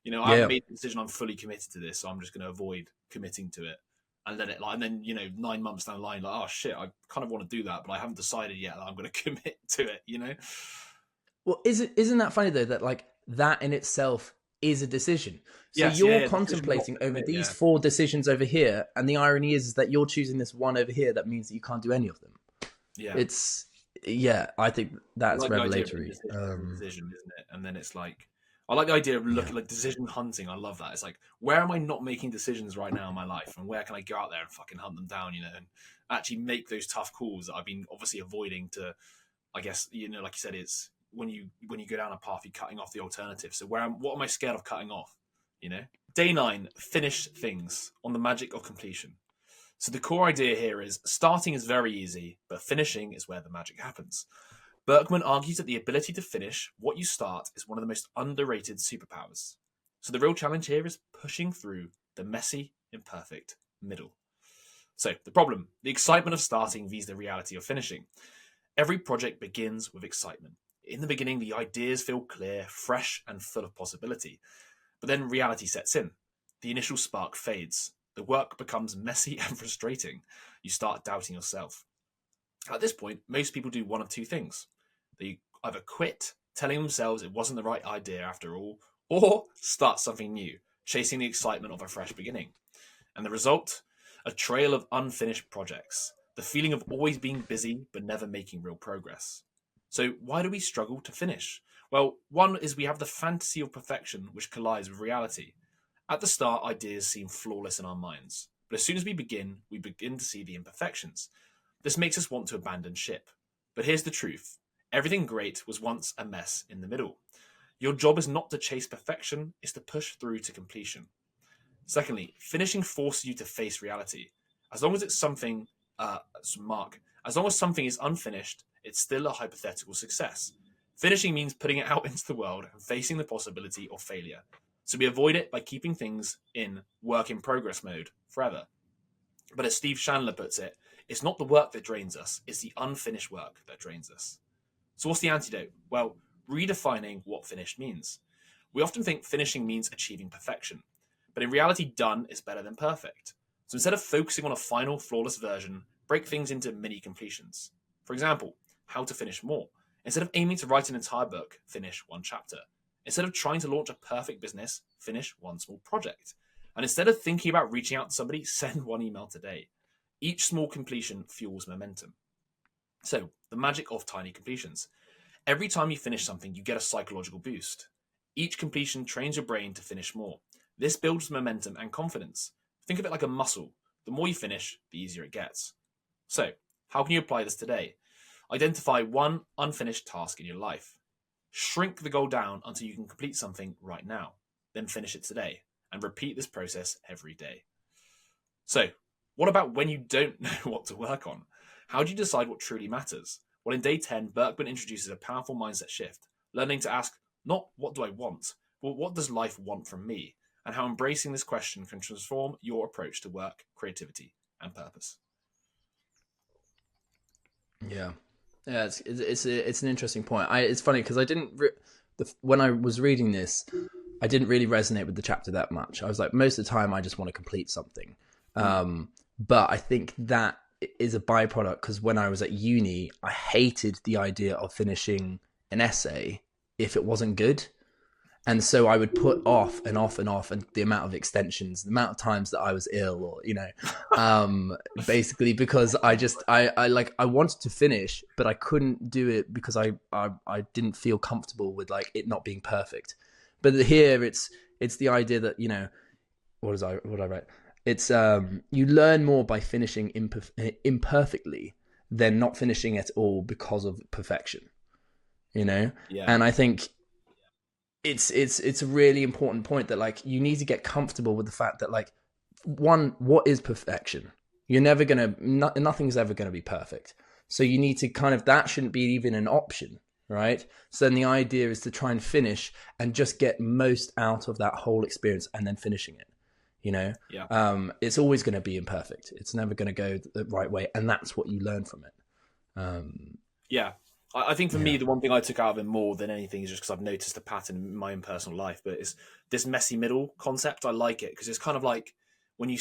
[SPEAKER 1] You know, I haven't made the decision. I'm fully committed to this, so I'm just going to avoid committing to it. And let it and then 9 months down the line, like, oh shit, I kind of want to do that, but I haven't decided yet that I'm going to commit to it.
[SPEAKER 2] Well, isn't that funny though, that like that in itself is a decision? So you're contemplating over these 4 decisions over here, and the irony is that you're choosing this one over here. That means that you can't do any of them. Yeah, I think that's like revelatory.
[SPEAKER 1] Decision, isn't it? And then it's like, I like the idea of looking like decision hunting. I love that. It's like, where am I not making decisions right now in my life, and where can I go out there and fucking hunt them down, and actually make those tough calls that I've been obviously avoiding to, I guess, like you said, it's when you go down a path, you're cutting off the alternative. So what am I scared of cutting off? Day 9, finish things on the magic of completion. So the core idea here is starting is very easy, but finishing is where the magic happens. Burkeman argues that the ability to finish what you start is one of the most underrated superpowers. So the real challenge here is pushing through the messy, imperfect middle. So the problem, the excitement of starting vis the reality of finishing. Every project begins with excitement. In the beginning, the ideas feel clear, fresh, and full of possibility. But then reality sets in. The initial spark fades. The work becomes messy and frustrating. You start doubting yourself. At this point, most people do one of two things. They either quit, telling themselves it wasn't the right idea after all, or start something new, chasing the excitement of a fresh beginning. And the result? A trail of unfinished projects. The feeling of always being busy but never making real progress. So, why do we struggle to finish? Well, one is we have the fantasy of perfection which collides with reality. At the start, ideas seem flawless in our minds, but as soon as we begin to see the imperfections. This makes us want to abandon ship. But here's the truth. Everything great was once a mess in the middle. Your job is not to chase perfection, it's to push through to completion. Secondly, finishing forces you to face reality. As long as it's something, as long as something is unfinished, it's still a hypothetical success. Finishing means putting it out into the world and facing the possibility of failure. So we avoid it by keeping things in work in progress mode forever. But as Steve Chandler puts it, it's not the work that drains us, it's the unfinished work that drains us. So what's the antidote? Well, redefining what finished means. We often think finishing means achieving perfection, but in reality, done is better than perfect. So instead of focusing on a final, flawless version, break things into mini completions. For example, how to finish more. Instead of aiming to write an entire book, finish one chapter. Instead of trying to launch a perfect business, finish one small project. And instead of thinking about reaching out to somebody, send one email today. Each small completion fuels momentum. So, the magic of tiny completions. Every time you finish something, you get a psychological boost. Each completion trains your brain to finish more. This builds momentum and confidence. Think of it like a muscle. The more you finish, the easier it gets. So, how can you apply this today? Identify one unfinished task in your life. Shrink the goal down until you can complete something right now. Then finish it today. And repeat this process every day. So, what about when you don't know what to work on? How do you decide what truly matters? Well, in day 10, Burkeman introduces a powerful mindset shift, learning to ask not what do I want, but what does life want from me, and how embracing this question can transform your approach to work, creativity, and purpose.
[SPEAKER 2] Yeah, yeah, it's an interesting point. It's funny because I didn't when I was reading this, I didn't really resonate with the chapter that much. I was like, most of the time, I just want to complete something. But I think that is a byproduct because when I was at uni, I hated the idea of finishing an essay if it wasn't good. And so I would put off and off and off, and the amount of extensions, the amount of times that I was ill, or basically because I wanted to finish, but I couldn't do it because I didn't feel comfortable with like it not being perfect. But here it's the idea that what did I write? It's you learn more by finishing imperfectly than not finishing at all because of perfection.
[SPEAKER 1] Yeah.
[SPEAKER 2] And I think it's a really important point that like you need to get comfortable with the fact that like what is perfection? You're never gonna nothing's ever gonna be perfect. So you need to that shouldn't be even an option, right? So then the idea is to try and finish and just get most out of that whole experience and then finishing it.
[SPEAKER 1] Yeah.
[SPEAKER 2] It's always going to be imperfect. It's never going to go the right way, and that's what you learn from it.
[SPEAKER 1] Yeah. I think for me, the one thing I took out of it more than anything is just because I've noticed a pattern in my own personal life, but it's this messy middle concept. I like it because it's kind of like when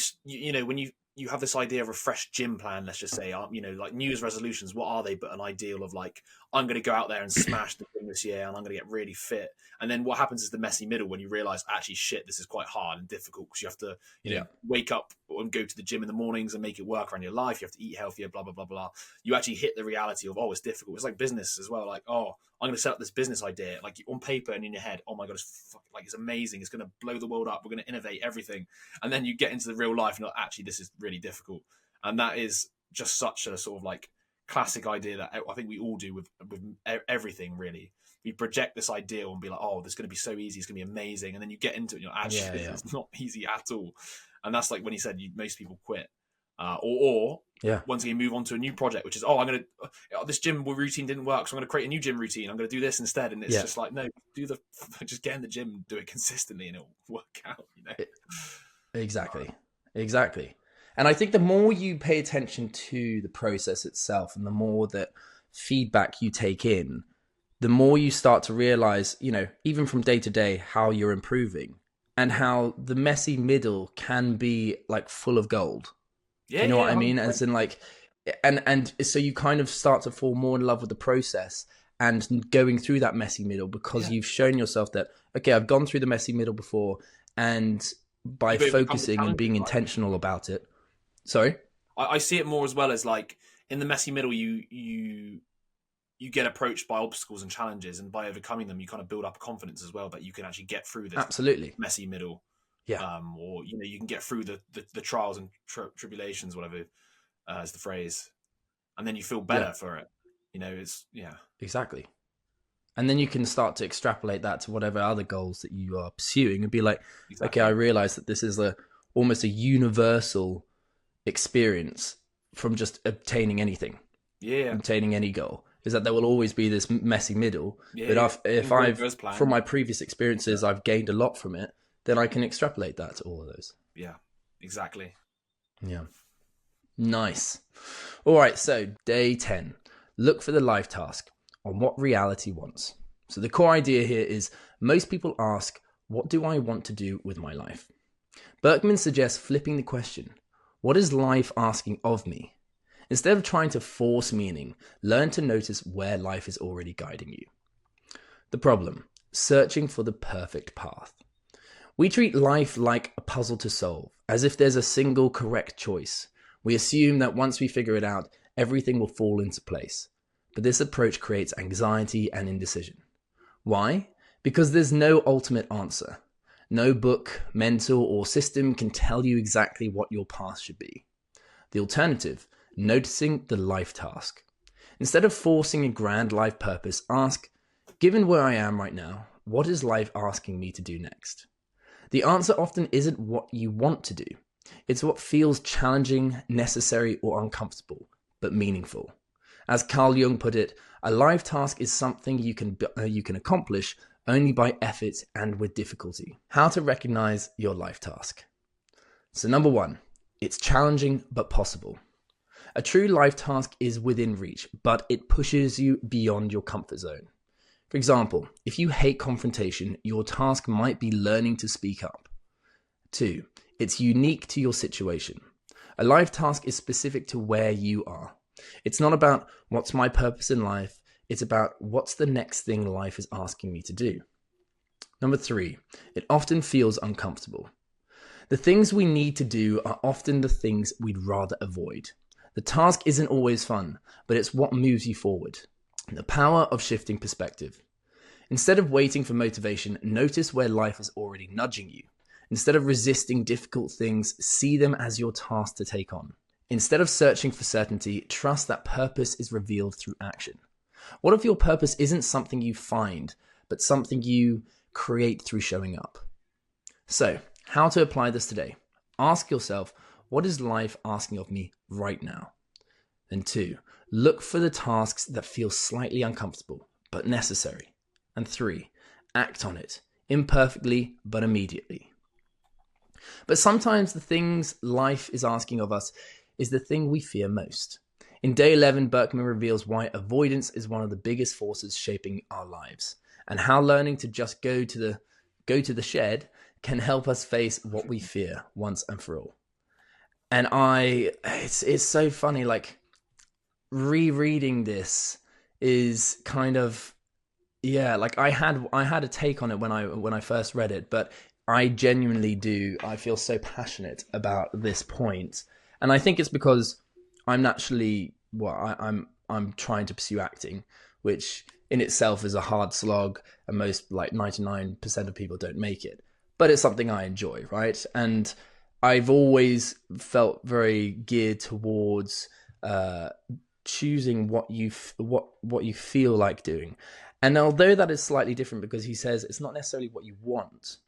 [SPEAKER 1] when you have this idea of a fresh gym plan, let's just say, like New Year's resolutions, what are they but an ideal of like, I'm going to go out there and smash the gym this year and I'm going to get really fit. And then what happens is the messy middle when you realize, actually, shit, this is quite hard and difficult because you have to wake up and go to the gym in the mornings and make it work around your life. You have to eat healthier, blah, blah, blah, blah. You actually hit the reality of, it's difficult. It's like business as well. Like, I'm going to set up this business idea, like on paper and in your head. Oh my God, it's amazing. It's going to blow the world up. We're going to innovate everything. And then you get into the real life and you're like, actually, this is really difficult. And that is just such a sort of like classic idea that I think we all do with everything, really. We project this ideal and be like, this is going to be so easy. It's going to be amazing. And then you get into it and you're actually, it's not easy at all. And that's like when he said most people quit. Or
[SPEAKER 2] Yeah.
[SPEAKER 1] once again move on to a new project, which is, I'm going to, this gym routine didn't work, so I'm going to create a new gym routine. I'm going to do this instead. And it's
[SPEAKER 2] Yeah.
[SPEAKER 1] just like, no, just get in the gym and do it consistently and it'll work out,
[SPEAKER 2] Exactly. And I think the more you pay attention to the process itself and the more that feedback you take in, the more you start to realize, even from day to day, how you're improving and how the messy middle can be like full of gold.
[SPEAKER 1] Yeah,
[SPEAKER 2] You know what I mean?
[SPEAKER 1] 100%.
[SPEAKER 2] As in like, and so you kind of start to fall more in love with the process and going through that messy middle because you've shown yourself that, okay, I've gone through the messy middle before, and by
[SPEAKER 1] You've overcome the
[SPEAKER 2] focusing and
[SPEAKER 1] challenges,
[SPEAKER 2] being
[SPEAKER 1] right?
[SPEAKER 2] intentional about it. Sorry?
[SPEAKER 1] I see it more as well as like in the messy middle, you get approached by obstacles and challenges, and by overcoming them, you kind of build up confidence as well that you can actually get through this
[SPEAKER 2] Absolutely.
[SPEAKER 1] messy middle.
[SPEAKER 2] Yeah.
[SPEAKER 1] Or you can get through the trials and tribulations, whatever is the phrase, and then you feel better for it. It's
[SPEAKER 2] Exactly. And then you can start to extrapolate that to whatever other goals that you are pursuing and be like,
[SPEAKER 1] exactly.
[SPEAKER 2] okay, I realize that this is almost a universal experience from just obtaining anything. Obtaining any goal is that there will always be this messy middle. But if I've from my previous experiences, I've gained a lot from it, then I can extrapolate that to all of those.
[SPEAKER 1] Yeah, exactly.
[SPEAKER 2] Yeah. Nice. All right. So day 10, look for the life task on what reality wants. So the core idea here is most people ask, what do I want to do with my life? Burkeman suggests flipping the question. What is life asking of me? Instead of trying to force meaning, learn to notice where life is already guiding you. The problem, searching for the perfect path. We treat life like a puzzle to solve, as if there's a single correct choice. We assume that once we figure it out, everything will fall into place. But this approach creates anxiety and indecision. Why? Because there's no ultimate answer. No book, mentor, or system can tell you exactly what your path should be. The alternative, noticing the life task. Instead of forcing a grand life purpose, ask, given where I am right now, what is life asking me to do next? The answer often isn't what you want to do. It's what feels challenging, necessary, or uncomfortable, but meaningful. As Carl Jung put it, a life task is something you can accomplish only by effort and with difficulty. How to recognize your life task. So number 1, it's challenging but possible. A true life task is within reach, but it pushes you beyond your comfort zone. For example, if you hate confrontation, your task might be learning to speak up. 2, it's unique to your situation. A life task is specific to where you are. It's not about what's my purpose in life, it's about what's the next thing life is asking me to do. Number 3, it often feels uncomfortable. The things we need to do are often the things we'd rather avoid. The task isn't always fun, but it's what moves you forward. The power of shifting perspective. Instead of waiting for motivation, notice where life is already nudging you. Instead of resisting difficult things, see them as your task to take on. Instead of searching for certainty, trust that purpose is revealed through action. What if your purpose isn't something you find, but something you create through showing up? So, how to apply this today? Ask yourself, what is life asking of me right now? Then 2, look for the tasks that feel slightly uncomfortable, but necessary. And 3, act on it, imperfectly, but immediately. But sometimes the things life is asking of us is the thing we fear most. In day 11, Burkeman reveals why avoidance is one of the biggest forces shaping our lives, and how learning to just go to the shed can help us face what we fear once and for all. And it's so funny, like rereading this is kind of, like I had a take on it when I first read it, but I genuinely do. I feel so passionate about this point, and I think it's because I'm naturally I'm trying to pursue acting, which in itself is a hard slog, and most, like 99% of people don't make it. But it's something I enjoy, right? And I've always felt very geared towards choosing what you feel like doing. And although that is slightly different, because he says it's not necessarily what you want,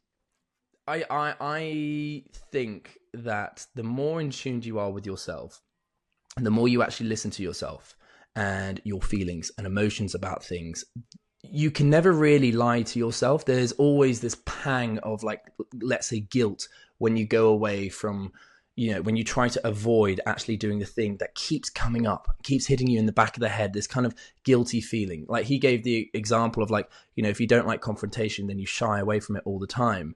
[SPEAKER 2] I think that the more in tune you are with yourself, and the more you actually listen to yourself and your feelings and emotions about things, you can never really lie to yourself. There's always this pang of, like, let's say, guilt when you go away from, when you try to avoid actually doing the thing that keeps coming up, keeps hitting you in the back of the head, this kind of guilty feeling. Like, he gave the example of, like, if you don't like confrontation, then you shy away from it all the time.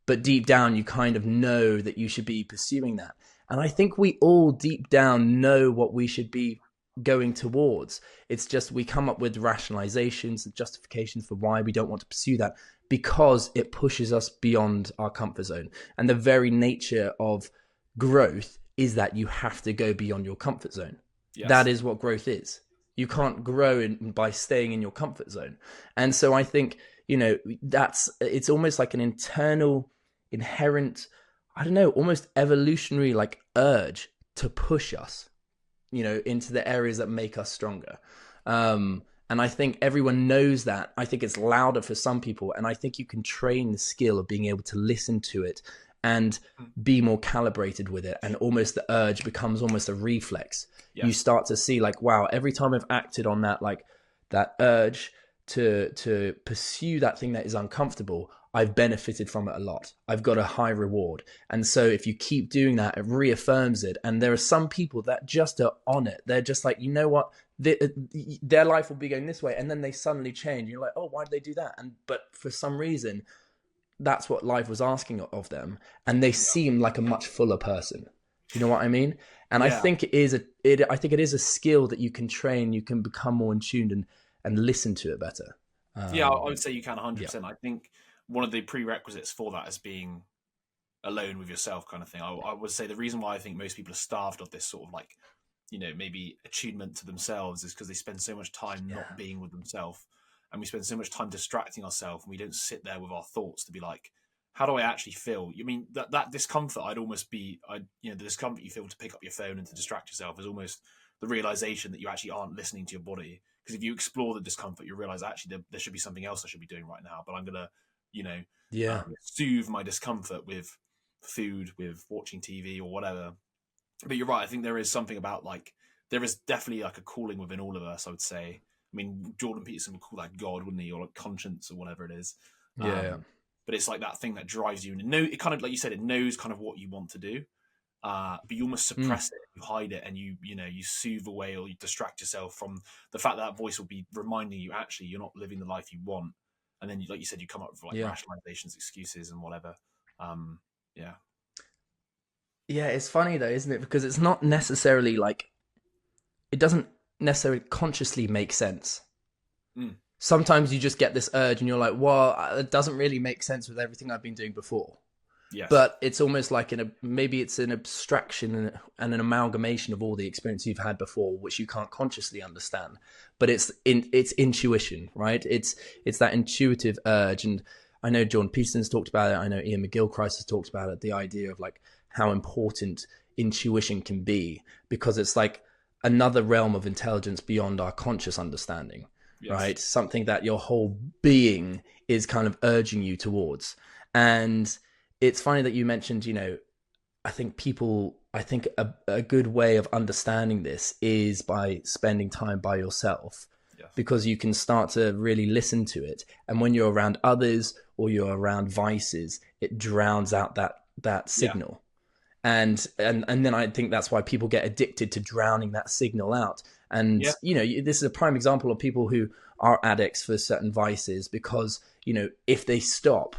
[SPEAKER 2] But deep down, you kind of know that you should be pursuing that. And I think we all deep down know what we should be going towards. It's just we come up with rationalizations and justifications for why we don't want to pursue that, because it pushes us beyond our comfort zone. And the very nature of growth is that you have to go beyond your comfort zone. Yes. That is what growth is. You can't grow by staying in your comfort zone. And so I think, it's almost like an internal, inherent, I don't know, almost evolutionary, like, urge to push us, into the areas that make us stronger. And I think everyone knows that. I think it's louder for some people. And I think you can train the skill of being able to listen to it and be more calibrated with it. And almost the urge becomes almost a reflex. Yes. You start to see, like, wow, every time I've acted on that, like, that urge to pursue that thing that is uncomfortable, I've benefited from it a lot. I've got a high reward. And so if you keep doing that, it reaffirms it. And there are some people that just are on it. They're just like, you know what? Their life will be going this way. And then they suddenly change. You're like, oh, why did they do that? But for some reason, that's what life was asking of them. And they seem like a much fuller person. You know what I mean? And I think it is a skill that you can train. You can become more in tune and listen to it better.
[SPEAKER 1] I would say you can 100%. I think one of the prerequisites for that is being alone with yourself, kind of thing. I would say the reason why I think most people are starved of this sort of, like, maybe attunement to themselves is because they spend so much time not being with themselves, and we spend so much time distracting ourselves, and we don't sit there with our thoughts to be like, how do I actually feel? You mean that discomfort? The discomfort you feel to pick up your phone and to distract yourself is almost the realization that you actually aren't listening to your body. Because if you explore the discomfort, you realize actually there should be something else I should be doing right now, but I'm gonna soothe my discomfort with food, with watching TV or whatever. But you're right. I think there is something about, like, there is definitely, like, a calling within all of us, I would say. I mean, Jordan Peterson would call that God, wouldn't he? Or, like, conscience or whatever it is. But it's like that thing that drives you. And it kind of, like you said, it knows kind of what you want to do. But you almost suppress it, you hide it, and you soothe away, or you distract yourself from the fact that voice will be reminding you, actually, you're not living the life you want. And then, like you said, you come up with, like, rationalizations, excuses, and whatever.
[SPEAKER 2] Yeah, it's funny though, isn't it? Because it's not necessarily like, it doesn't necessarily consciously make sense. Sometimes you just get this urge and you're like, well, it doesn't really make sense with everything I've been doing before.
[SPEAKER 1] Yes.
[SPEAKER 2] But it's almost like maybe it's an abstraction and an amalgamation of all the experience you've had before, which you can't consciously understand. But it's intuition, right? It's that intuitive urge. And I know Jordan Peterson's talked about it. I know Ian McGilchrist has talked about it. The idea of, like, how important intuition can be, because it's like another realm of intelligence beyond our conscious understanding, right? Something that your whole being is kind of urging you towards. And it's funny that you mentioned, I think a good way of understanding this is by spending time by yourself, because you can start to really listen to it. And when you're around others or you're around vices, it drowns out that signal. And then I think that's why people get addicted to drowning that signal out. And, this is a prime example of people who are addicts for certain vices, because, if they stop,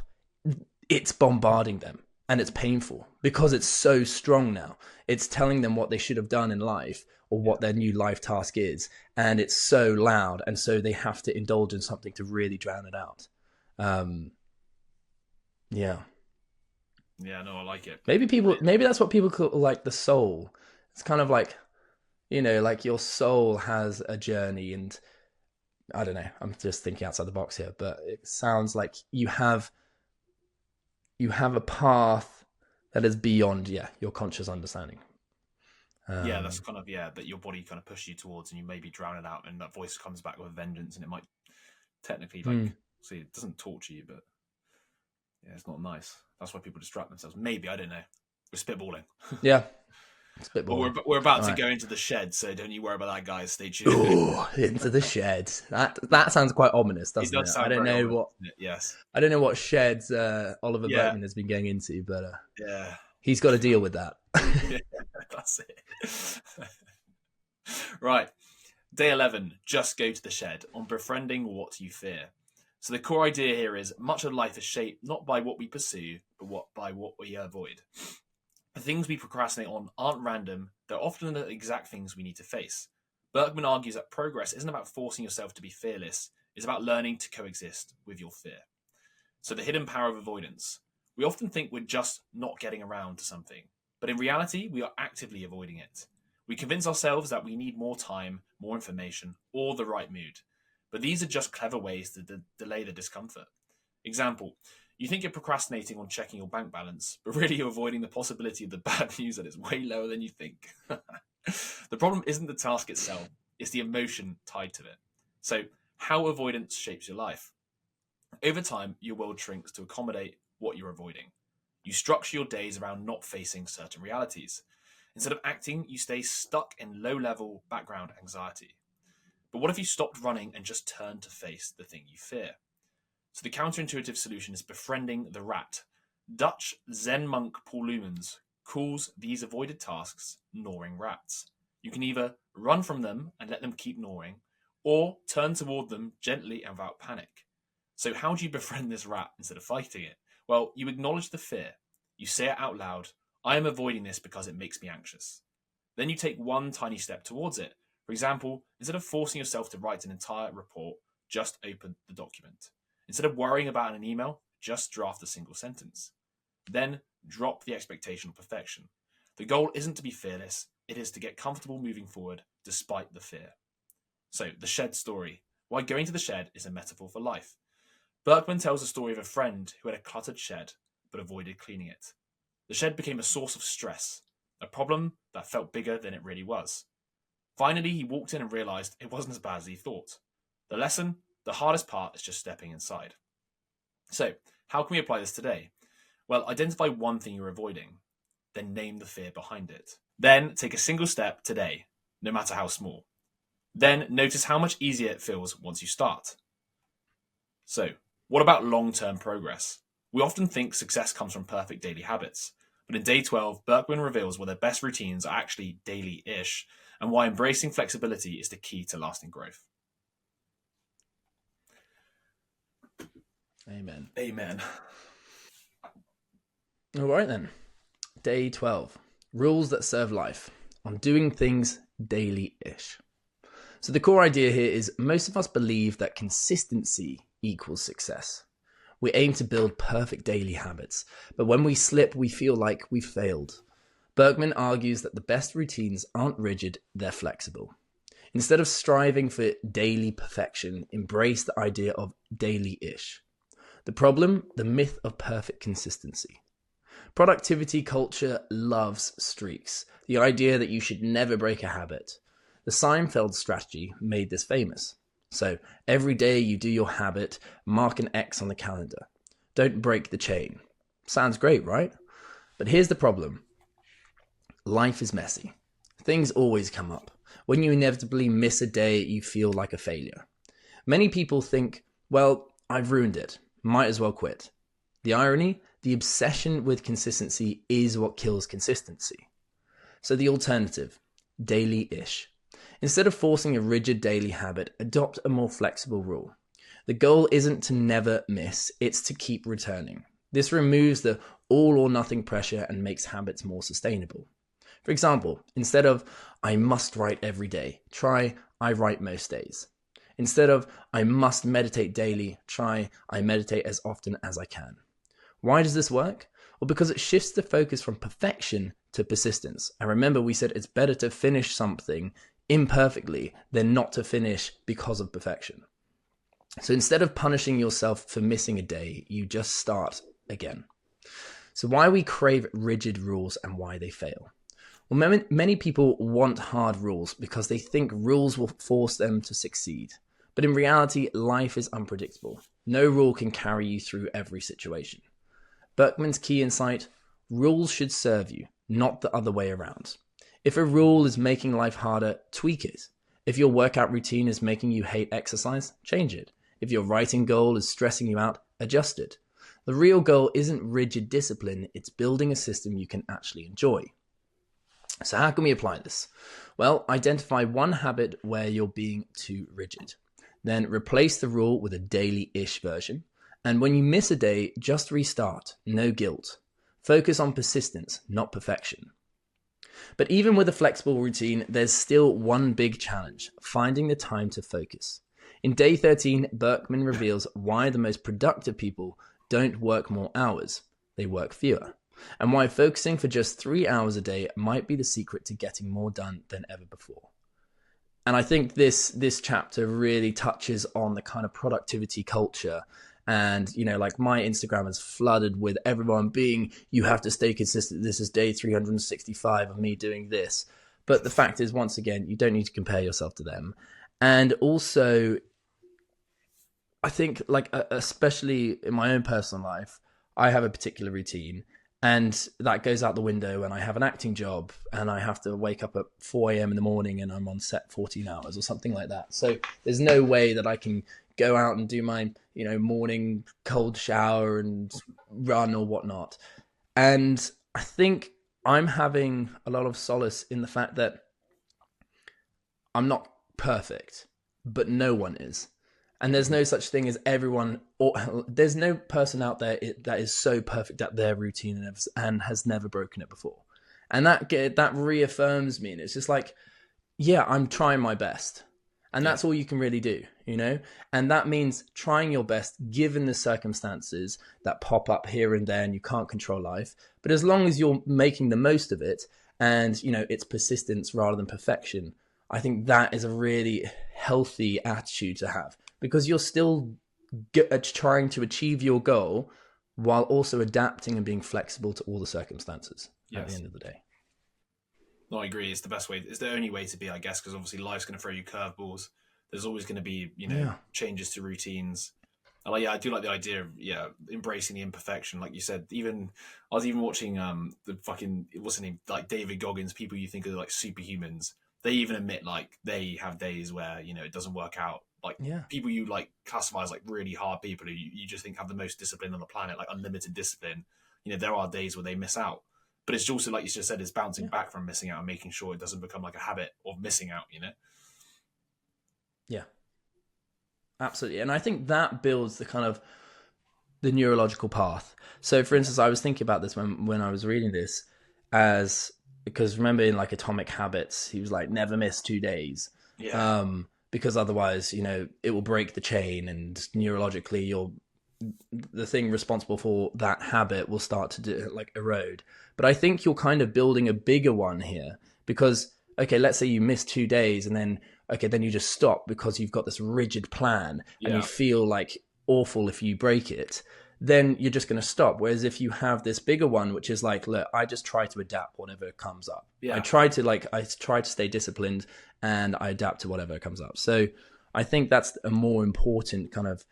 [SPEAKER 2] it's bombarding them and it's painful because it's so strong now. It's telling them what they should have done in life or what their new life task is. And it's so loud. And so they have to indulge in something to really drown it out.
[SPEAKER 1] Yeah, no, I like it.
[SPEAKER 2] Maybe that's what people call, like, the soul. It's kind of like, like your soul has a journey, and I don't know, I'm just thinking outside the box here, but it sounds like you have a path that is beyond, your conscious understanding.
[SPEAKER 1] That's kind of, that your body kind of pushes you towards, and you maybe drown it out, and that voice comes back with vengeance, and it might technically, like, see, it doesn't torture you, but Yeah, it's not nice. That's why people distract themselves. Maybe, I don't know. We're spitballing.
[SPEAKER 2] Yeah, it's a bit
[SPEAKER 1] But
[SPEAKER 2] boring.
[SPEAKER 1] we're about
[SPEAKER 2] All
[SPEAKER 1] to
[SPEAKER 2] right.
[SPEAKER 1] go into the shed, so don't you worry about that, guys. Stay tuned.
[SPEAKER 2] Ooh, into the shed. That sounds quite ominous,
[SPEAKER 1] It
[SPEAKER 2] doesn't
[SPEAKER 1] does
[SPEAKER 2] it?
[SPEAKER 1] sound very ominous, doesn't it? Yes.
[SPEAKER 2] I don't know what sheds Oliver
[SPEAKER 1] Yeah.
[SPEAKER 2] Burkeman has been going into, but
[SPEAKER 1] Yeah.
[SPEAKER 2] he's got to deal with that.
[SPEAKER 1] Yeah, that's it. Right. Day 11, just go to the shed on befriending what you fear. So the core idea here is much of life is shaped not by what we pursue, but by what we avoid. The things we procrastinate on aren't random, they're often the exact things we need to face. Berkman argues that progress isn't about forcing yourself to be fearless, it's about learning to coexist with your fear. So the hidden power of avoidance. We often think we're just not getting around to something, but in reality, we are actively avoiding it. We convince ourselves that we need more time, more information, or the right mood. But these are just clever ways to delay the discomfort. Example, you think you're procrastinating on checking your bank balance, but really you're avoiding the possibility of the bad news that is way lower than you think. The problem isn't the task itself, it's the emotion tied to it. So, how avoidance shapes your life. Over time, your world shrinks to accommodate what you're avoiding. You structure your days around not facing certain realities. Instead of acting, you stay stuck in low-level background anxiety. But what if you stopped running and just turned to face the thing you fear? So the counterintuitive solution is befriending the rat. Dutch Zen monk Paul Lumens calls these avoided tasks gnawing rats. You can either run from them and let them keep gnawing, or turn toward them gently and without panic. So how do you befriend this rat instead of fighting it? Well, you acknowledge the fear. You say it out loud. I am avoiding this because it makes me anxious. Then you take one tiny step towards it. For example, instead of forcing yourself to write an entire report, just open the document. Instead of worrying about an email, just draft a single sentence. Then drop the expectation of perfection. The goal isn't to be fearless, it is to get comfortable moving forward despite the fear. So, the shed story. Why going to the shed is a metaphor for life. Berkman tells the story of a friend who had a cluttered shed but avoided cleaning it. The shed became a source of stress, a problem that felt bigger than it really was. Finally, he walked in and realized it wasn't as bad as he thought. The lesson? The hardest part is just stepping inside. So, how can we apply this today? Well, identify one thing you're avoiding, then name the fear behind it. Then take a single step today, no matter how small. Then notice how much easier it feels once you start. So, what about long-term progress? We often think success comes from perfect daily habits, but in day 12, Berkman reveals why the best routines are actually daily-ish, and why embracing flexibility is the key to lasting growth.
[SPEAKER 2] Amen.
[SPEAKER 1] Amen.
[SPEAKER 2] All right then. Day 12. Rules that serve life on doing things daily-ish. So the core idea here is most of us believe that consistency equals success. We aim to build perfect daily habits, but when we slip, we feel like we've failed. Berkman argues that the best routines aren't rigid, they're flexible. Instead of striving for daily perfection, embrace the idea of daily-ish. The problem, the myth of perfect consistency. Productivity culture loves streaks, the idea that you should never break a habit. The Seinfeld strategy made this famous. So, every day you do your habit, mark an X on the calendar. Don't break the chain. Sounds great, right? But here's the problem. Life is messy. Things always come up. When you inevitably miss a day, you feel like a failure. Many people think, well, I've ruined it. Might as well quit. The irony, the obsession with consistency is what kills consistency. So the alternative, daily-ish. Instead of forcing a rigid daily habit, adopt a more flexible rule. The goal isn't to never miss, it's to keep returning. This removes the all or nothing pressure and makes habits more sustainable. For example, instead of I must write every day, try I write most days. Instead of I must meditate daily, try I meditate as often as I can. Why does this work? Well, because it shifts the focus from perfection to persistence. And remember, we said it's better to finish something imperfectly than not to finish because of perfection. So instead of punishing yourself for missing a day, you just start again. So why we crave rigid rules and why they fail? Well, many people want hard rules because they think rules will force them to succeed. But in reality, life is unpredictable. No rule can carry you through every situation. Berkman's key insight: rules should serve you, not the other way around. If a rule is making life harder, tweak it. If your workout routine is making you hate exercise, change it. If your writing goal is stressing you out, adjust it. The real goal isn't rigid discipline, it's building a system you can actually enjoy. So how can we apply this? Well, identify one habit where you're being too rigid. Then replace the rule with a daily-ish version. And when you miss a day, just restart. No guilt. Focus on persistence, not perfection. But even with a flexible routine, there's still one big challenge: finding the time to focus. In day 13, Burkeman reveals why the most productive people don't work more hours, they work fewer, and why focusing for just 3 hours a day might be the secret to getting more done than ever before. And I think this chapter really touches on the kind of productivity culture. And, like my Instagram is flooded with everyone being, you have to stay consistent. This is day 365 of me doing this. But the fact is, once again, you don't need to compare yourself to them. And also, I think, especially in my own personal life, I have a particular routine, and that goes out the window, and I have an acting job, and I have to wake up at 4 a.m. in the morning, and I'm on set 14 hours or something like that. So there's no way that I can go out and do my, morning cold shower and run or whatnot. And I think I'm having a lot of solace in the fact that I'm not perfect, but no one is. And there's no such thing as everyone, or there's no person out there that is so perfect at their routine and has never broken it before. And that reaffirms me. And it's just like, yeah, I'm trying my best. And that's all you can really do, And that means trying your best given the circumstances that pop up here and there and you can't control life. But as long as you're making the most of it and, it's persistence rather than perfection, I think that is a really healthy attitude to have, because you're still trying to achieve your goal while also adapting and being flexible to all the circumstances at the end of the day.
[SPEAKER 1] No, I agree. It's the best way. It's the only way to be, I guess, because obviously life's going to throw you curveballs. There's always going to be, changes to routines. And I do like the idea of, embracing the imperfection. Like you said, I was even watching the fucking, what's his name? Like David Goggins, people you think are like superhumans. They even admit like they have days where, it doesn't work out. Like people you like classify as like really hard people who you just think have the most discipline on the planet, like unlimited discipline. There are days where they miss out. But it's also, like you just said, is bouncing back from missing out and making sure it doesn't become like a habit of missing out,
[SPEAKER 2] Yeah, absolutely. And I think that builds the kind of the neurological path. So for instance, I was thinking about this when I was reading this, because remember in like Atomic Habits, he was like, never miss 2 days. Yeah. Because otherwise, it will break the chain, and neurologically the thing responsible for that habit will start to erode. But I think you're kind of building a bigger one here, because, okay, let's say you miss 2 days and then you just stop because you've got this rigid plan and you feel like awful if you break it, then you're just going to stop. Whereas if you have this bigger one, which is like, look, I just try to adapt whatever comes up. Yeah. I try to stay disciplined and I adapt to whatever comes up. So I think that's a more important kind of,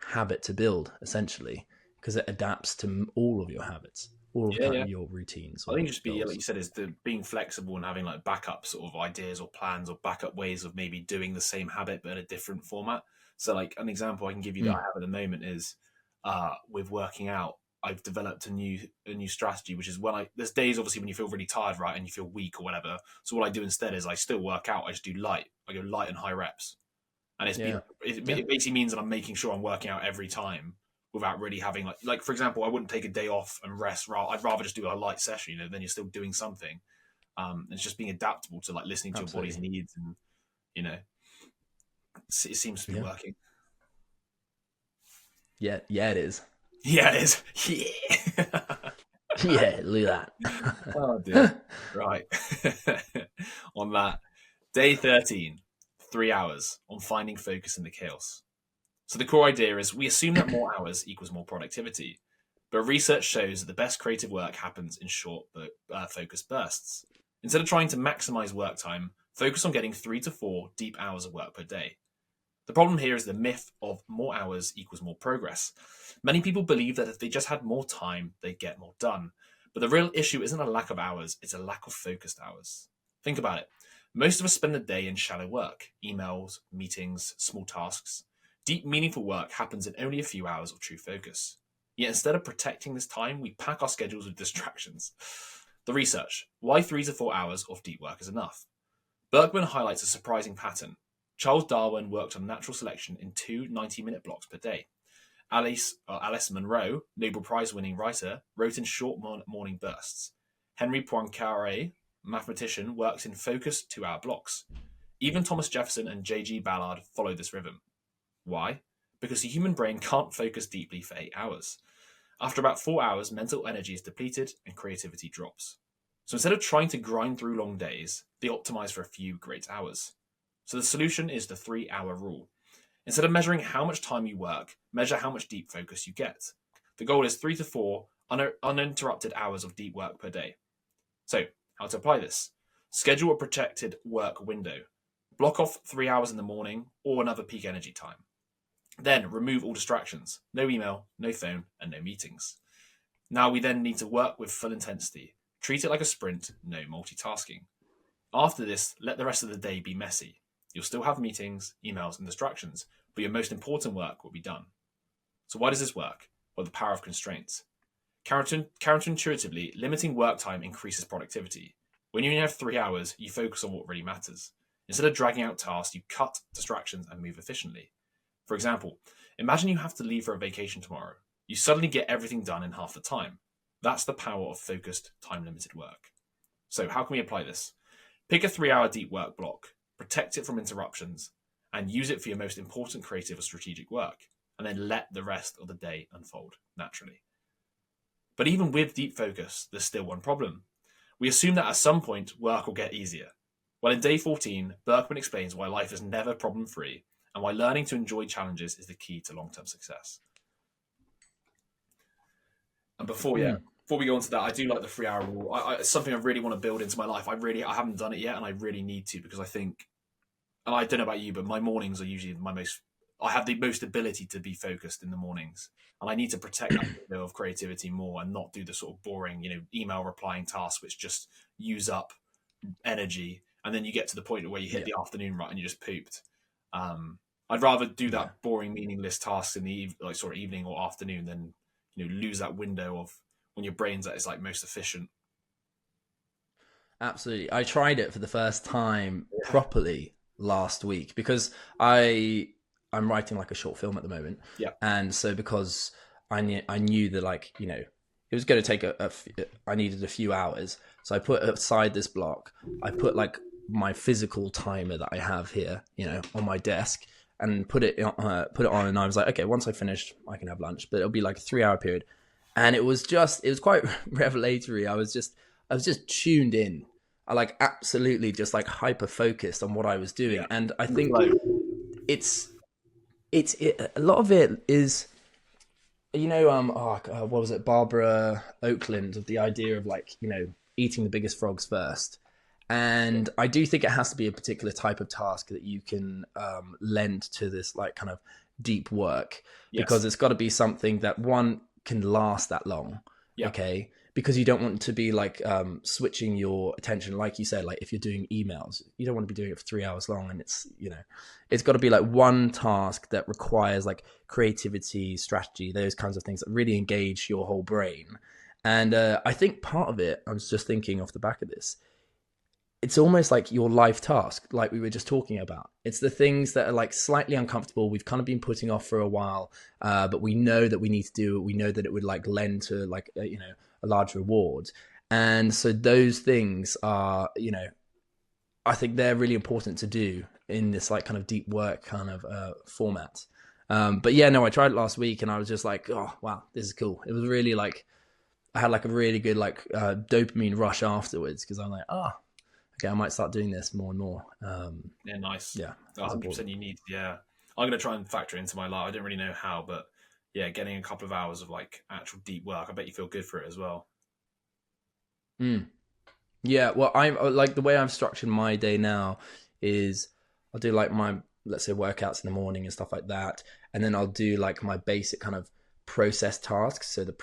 [SPEAKER 2] habit to build, essentially, because it adapts to all of your habits, all of your routines.
[SPEAKER 1] I think just be, like you said, is the being flexible and having like backup sort of ideas or plans or backup ways of maybe doing the same habit but in a different format. So like an example I can give you that I have at the moment is with working out. I've developed a new strategy, which is there's days obviously when you feel really tired, right, and you feel weak or whatever. So what I do instead is I still work out. I just do light. I go light and high reps. And it basically means that I'm making sure I'm working out every time without really having like for example, I wouldn't take a day off and rest. I'd rather just do a light session, then you're still doing something. It's just being adaptable to like listening to your body's needs, and it seems to be working.
[SPEAKER 2] Yeah, it is.
[SPEAKER 1] Yeah, it is. Yeah.
[SPEAKER 2] Yeah, look at that.
[SPEAKER 1] Oh dear. Right. On that, day 13. 3 hours on finding focus in the chaos. So the core idea is we assume that more hours equals more productivity, but research shows that the best creative work happens in short focused bursts. Instead of trying to maximize work time, focus on getting 3 to 4 deep hours of work per day. The problem here is the myth of more hours equals more progress. Many people believe that if they just had more time, they'd get more done. But the real issue isn't a lack of hours, it's a lack of focused hours. Think about it. Most of us spend the day in shallow work, emails, meetings, small tasks. Deep, meaningful work happens in only a few hours of true focus. Yet instead of protecting this time, we pack our schedules with distractions. The research: why 3 to 4 hours of deep work is enough. Burkeman highlights a surprising pattern. Charles Darwin worked on natural selection in 2 90-minute blocks per day. Alice Munro, Nobel Prize-winning writer, wrote in short morning bursts. Henry Poincaré, mathematician, worked in focused 2-hour blocks. Even Thomas Jefferson and J.G. Ballard followed this rhythm. Why? Because the human brain can't focus deeply for 8 hours. After about 4 hours, mental energy is depleted and creativity drops. So instead of trying to grind through long days, they optimize for a few great hours. So the solution is the 3-hour rule. Instead of measuring how much time you work, measure how much deep focus you get. The goal is 3 to 4 uninterrupted hours of deep work per day. So, how to apply this? Schedule a protected work window. Block off 3 hours in the morning or another peak energy time. Then remove all distractions. No email, no phone, and no meetings. Now we then need to work with full intensity. Treat it like a sprint, no multitasking. After this, let the rest of the day be messy. You'll still have meetings, emails, and distractions, but your most important work will be done. So why does this work? Well, the power of constraints. Counterintuitively, limiting work time increases productivity. When you only have 3 hours, you focus on what really matters. Instead of dragging out tasks, you cut distractions and move efficiently. For example, imagine you have to leave for a vacation tomorrow. You suddenly get everything done in half the time. That's the power of focused, time-limited work. So how can we apply this? Pick a 3-hour deep work block, protect it from interruptions, and use it for your most important creative or strategic work, and then let the rest of the day unfold naturally. But even with deep focus, there's still one problem. We assume that at some point, work will get easier. Well, in day 14, Burkeman explains why life is never problem-free and why learning to enjoy challenges is the key to long-term success. And before we go on to that, I do like the 3-hour rule. It's something I really want to build into my life. I haven't done it yet, and I really need to, because I think, and I don't know about you, but my mornings are usually I have the most ability to be focused in the mornings, and I need to protect that window of creativity more and not do the sort of boring, email replying tasks which just use up energy, and then you get to the point where you hit the afternoon and you're just pooped. I'd rather do that boring, meaningless tasks in the evening or afternoon than lose that window of when your brain's at its most efficient.
[SPEAKER 2] Absolutely. I tried it for the first time properly last week because I'm writing a short film at the moment.
[SPEAKER 1] Yeah.
[SPEAKER 2] And so because I knew that it was going to take I needed a few hours. So I put aside this block. I put my physical timer that I have here, on my desk, and put it on. And I was like, okay, once I finished, I can have lunch, but it'll be a 3-hour period. And it was quite revelatory. I was just tuned in. I absolutely just hyper focused on what I was doing. Yeah. And I think it's a lot of it is, what was it? Barbara Oakland, of the idea of eating the biggest frogs first. And I do think it has to be a particular type of task that you can lend to this kind of deep work, because it's got to be something that one can last that long. Okay, because you don't want to be switching your attention, like you said, if you're doing emails, you don't want to be doing it for 3 hours long, and it's got to be one task that requires creativity, strategy, those kinds of things that really engage your whole brain. And I think part of it, I was just thinking off the back of this, it's almost like your life task, like we were just talking about. It's the things that are slightly uncomfortable. We've kind of been putting off for a while, but we know that we need to do it. We know that it would lend to a large reward. And so those things are, I think they're really important to do in this kind of deep work kind of format. But I tried it last week, and I was just oh, wow, this is cool. It was really I had a really good dopamine rush afterwards, because I'm okay, I might start doing this more and more.
[SPEAKER 1] Nice.
[SPEAKER 2] Yeah,
[SPEAKER 1] 100%. You need. Yeah, I'm going to try and factor it into my life. I don't really know how, but getting a couple of hours of actual deep work, I bet you feel good for it as well.
[SPEAKER 2] Yeah, well, I'm the way I've structured my day now is I'll do my let's say workouts in the morning and stuff like that, and then I'll do like my basic kind of process tasks. So the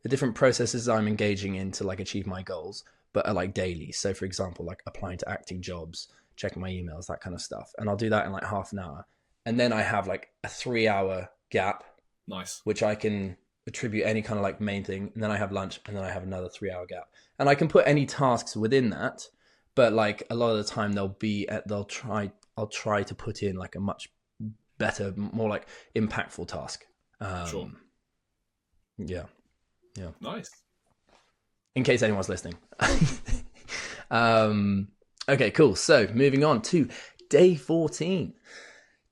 [SPEAKER 2] different processes I'm engaging in to like achieve my goals, but are like daily. So for example, like applying to acting jobs, checking my emails, that kind of stuff. And I'll do that in like half an hour. And then I have like a 3 hour gap,
[SPEAKER 1] Nice.
[SPEAKER 2] which I can attribute any kind of like main thing. And then I have lunch, and then I have another 3 hour gap. And I can put any tasks within that, but like a lot of the time I'll try to put in like a much better, more like impactful task.
[SPEAKER 1] Sure.
[SPEAKER 2] Yeah. Yeah.
[SPEAKER 1] Nice.
[SPEAKER 2] In case anyone's listening. Okay, cool. So moving on to day 14.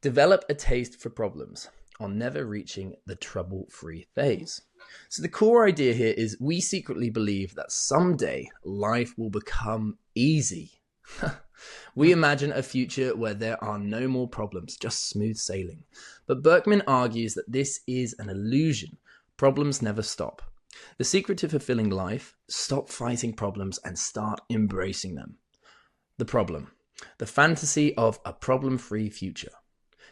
[SPEAKER 2] Develop a taste for problems on never reaching the trouble-free phase. So the core idea here is we secretly believe that someday life will become easy. We imagine a future where there are no more problems, just smooth sailing. But Burkeman argues that this is an illusion. Problems never stop. The secret to fulfilling life: stop fighting problems and start embracing them. The problem: the fantasy of a problem-free future.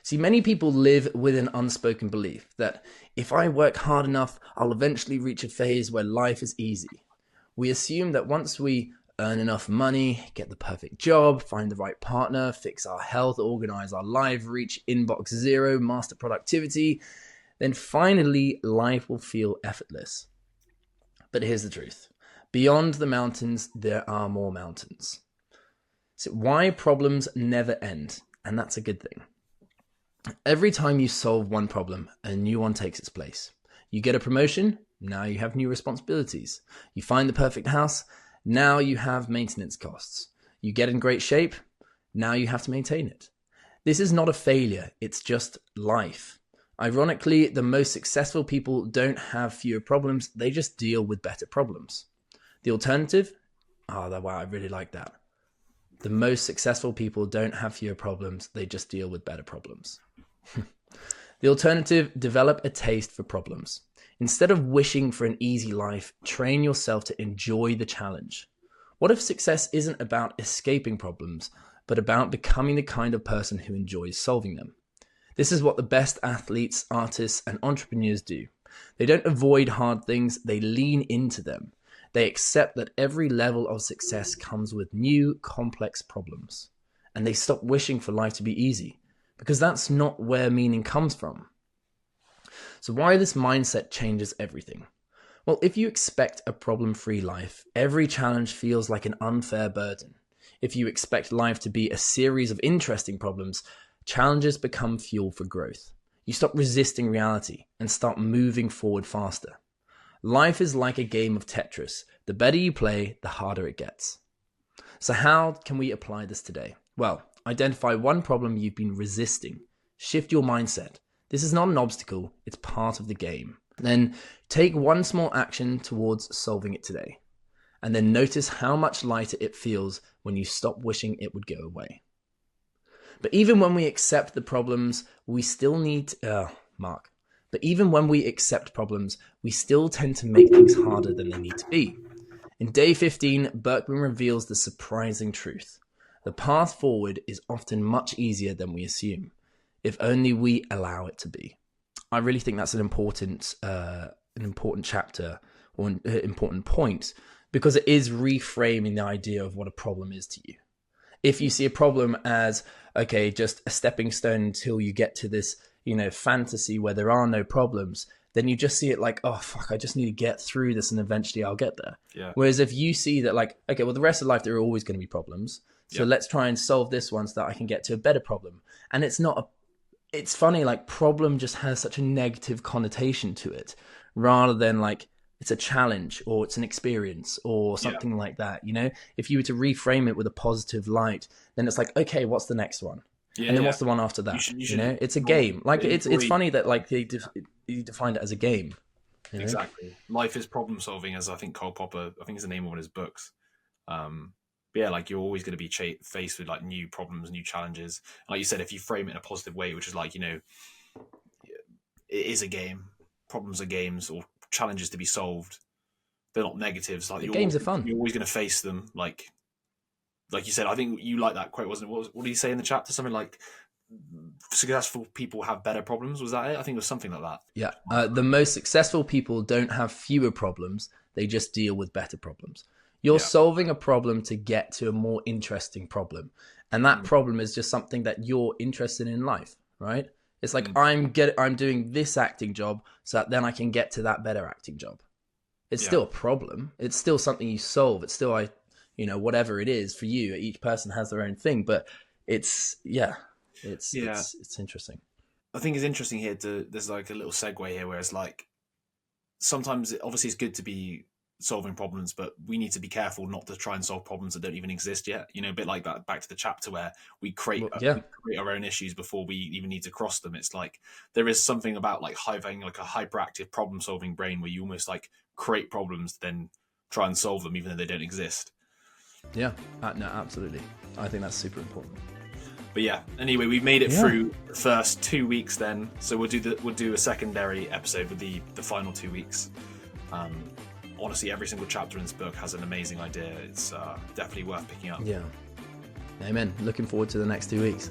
[SPEAKER 2] See, many people live with an unspoken belief that if I work hard enough, I'll eventually reach a phase where life is easy. We assume that once we earn enough money, get the perfect job, find the right partner, fix our health, organize our life, reach inbox zero, master productivity, then finally life will feel effortless. But here's the truth. Beyond the mountains, there are more mountains. So why problems never end? And that's a good thing. Every time you solve one problem, a new one takes its place. You get a promotion, now you have new responsibilities. You find the perfect house, now you have maintenance costs. You get in great shape, now you have to maintain it. This is not a failure, it's just life. Ironically, the most successful people don't have fewer problems, they just deal with better problems. The alternative? Wow, I really like that. The most successful people don't have fewer problems, they just deal with better problems. The alternative: develop a taste for problems. Instead of wishing for an easy life, train yourself to enjoy the challenge. What if success isn't about escaping problems, but about becoming the kind of person who enjoys solving them? This is what the best athletes, artists, and entrepreneurs do. They don't avoid hard things, they lean into them. They accept that every level of success comes with new, complex problems. And they stop wishing for life to be easy, because that's not where meaning comes from. So why this mindset changes everything? Well, if you expect a problem-free life, every challenge feels like an unfair burden. If you expect life to be a series of interesting problems, challenges become fuel for growth. You stop resisting reality and start moving forward faster. Life is like a game of Tetris. The better you play, the harder it gets. So how can we apply this today? Well, identify one problem you've been resisting. Shift your mindset. This is not an obstacle, it's part of the game. Then take one small action towards solving it today. And then notice how much lighter it feels when you stop wishing it would go away. But even when we accept the problems, we still need... But even when we accept problems, we still tend to make things harder than they need to be. In day 15, Burkeman reveals the surprising truth. The path forward is often much easier than we assume, if only we allow it to be. I really think that's an important chapter, or an important point, because it is reframing the idea of what a problem is to you. If you see a problem as, okay, just a stepping stone until you get to this, fantasy where there are no problems, then you just see it like, oh, fuck, I just need to get through this and eventually I'll get there.
[SPEAKER 1] Yeah.
[SPEAKER 2] Whereas if you see that like, okay, well, the rest of life, there are always going to be problems. So let's try and solve this one so that I can get to a better problem. And it's funny, like problem just has such a negative connotation to it rather than like it's a challenge or it's an experience or something like that. If you were to reframe it with a positive light, then it's like, okay, what's the next one? And then what's the one after that? It's a game. Like it's funny that like you defined it as a game.
[SPEAKER 1] Exactly. Life is problem solving, as I think Karl Popper, I think is the name of one of his books. But yeah, like you're always going to be faced with like new problems, new challenges. Like you said, if you frame it in a positive way, which is like, it is a game. Problems are games, or challenges to be solved. They're not negatives. Like
[SPEAKER 2] games are fun.
[SPEAKER 1] You're always going to face them. Like like you said, I think you like that quote, wasn't it? What did he say in the chapter? Something like, successful people have better problems. Was that it? I think it was something like that.
[SPEAKER 2] Yeah. The most successful people don't have fewer problems. They just deal with better problems. You're solving a problem to get to a more interesting problem. And that problem is just something that you're interested in life, right? It's like, I'm doing this acting job so that then I can get to that better acting job. It's still a problem. It's still something you solve. It's still, whatever it is for you. Each person has their own thing, but it's interesting.
[SPEAKER 1] I think it's interesting here there's like a little segue here where it's like, sometimes obviously it's good to be solving problems, but we need to be careful not to try and solve problems that don't even exist yet. A bit like that, back to the chapter where we create our own issues before we even need to cross them. It's like, there is something about like having like a hyperactive problem solving brain where you almost like create problems, then try and solve them even though they don't exist.
[SPEAKER 2] Yeah, no, absolutely. I think that's super important.
[SPEAKER 1] But yeah, anyway, we've made it through the first 2 weeks then. So we'll do a secondary episode with the final 2 weeks. Honestly, every single chapter in this book has an amazing idea. It's definitely worth picking up.
[SPEAKER 2] Yeah. Amen. Looking forward to the next 2 weeks.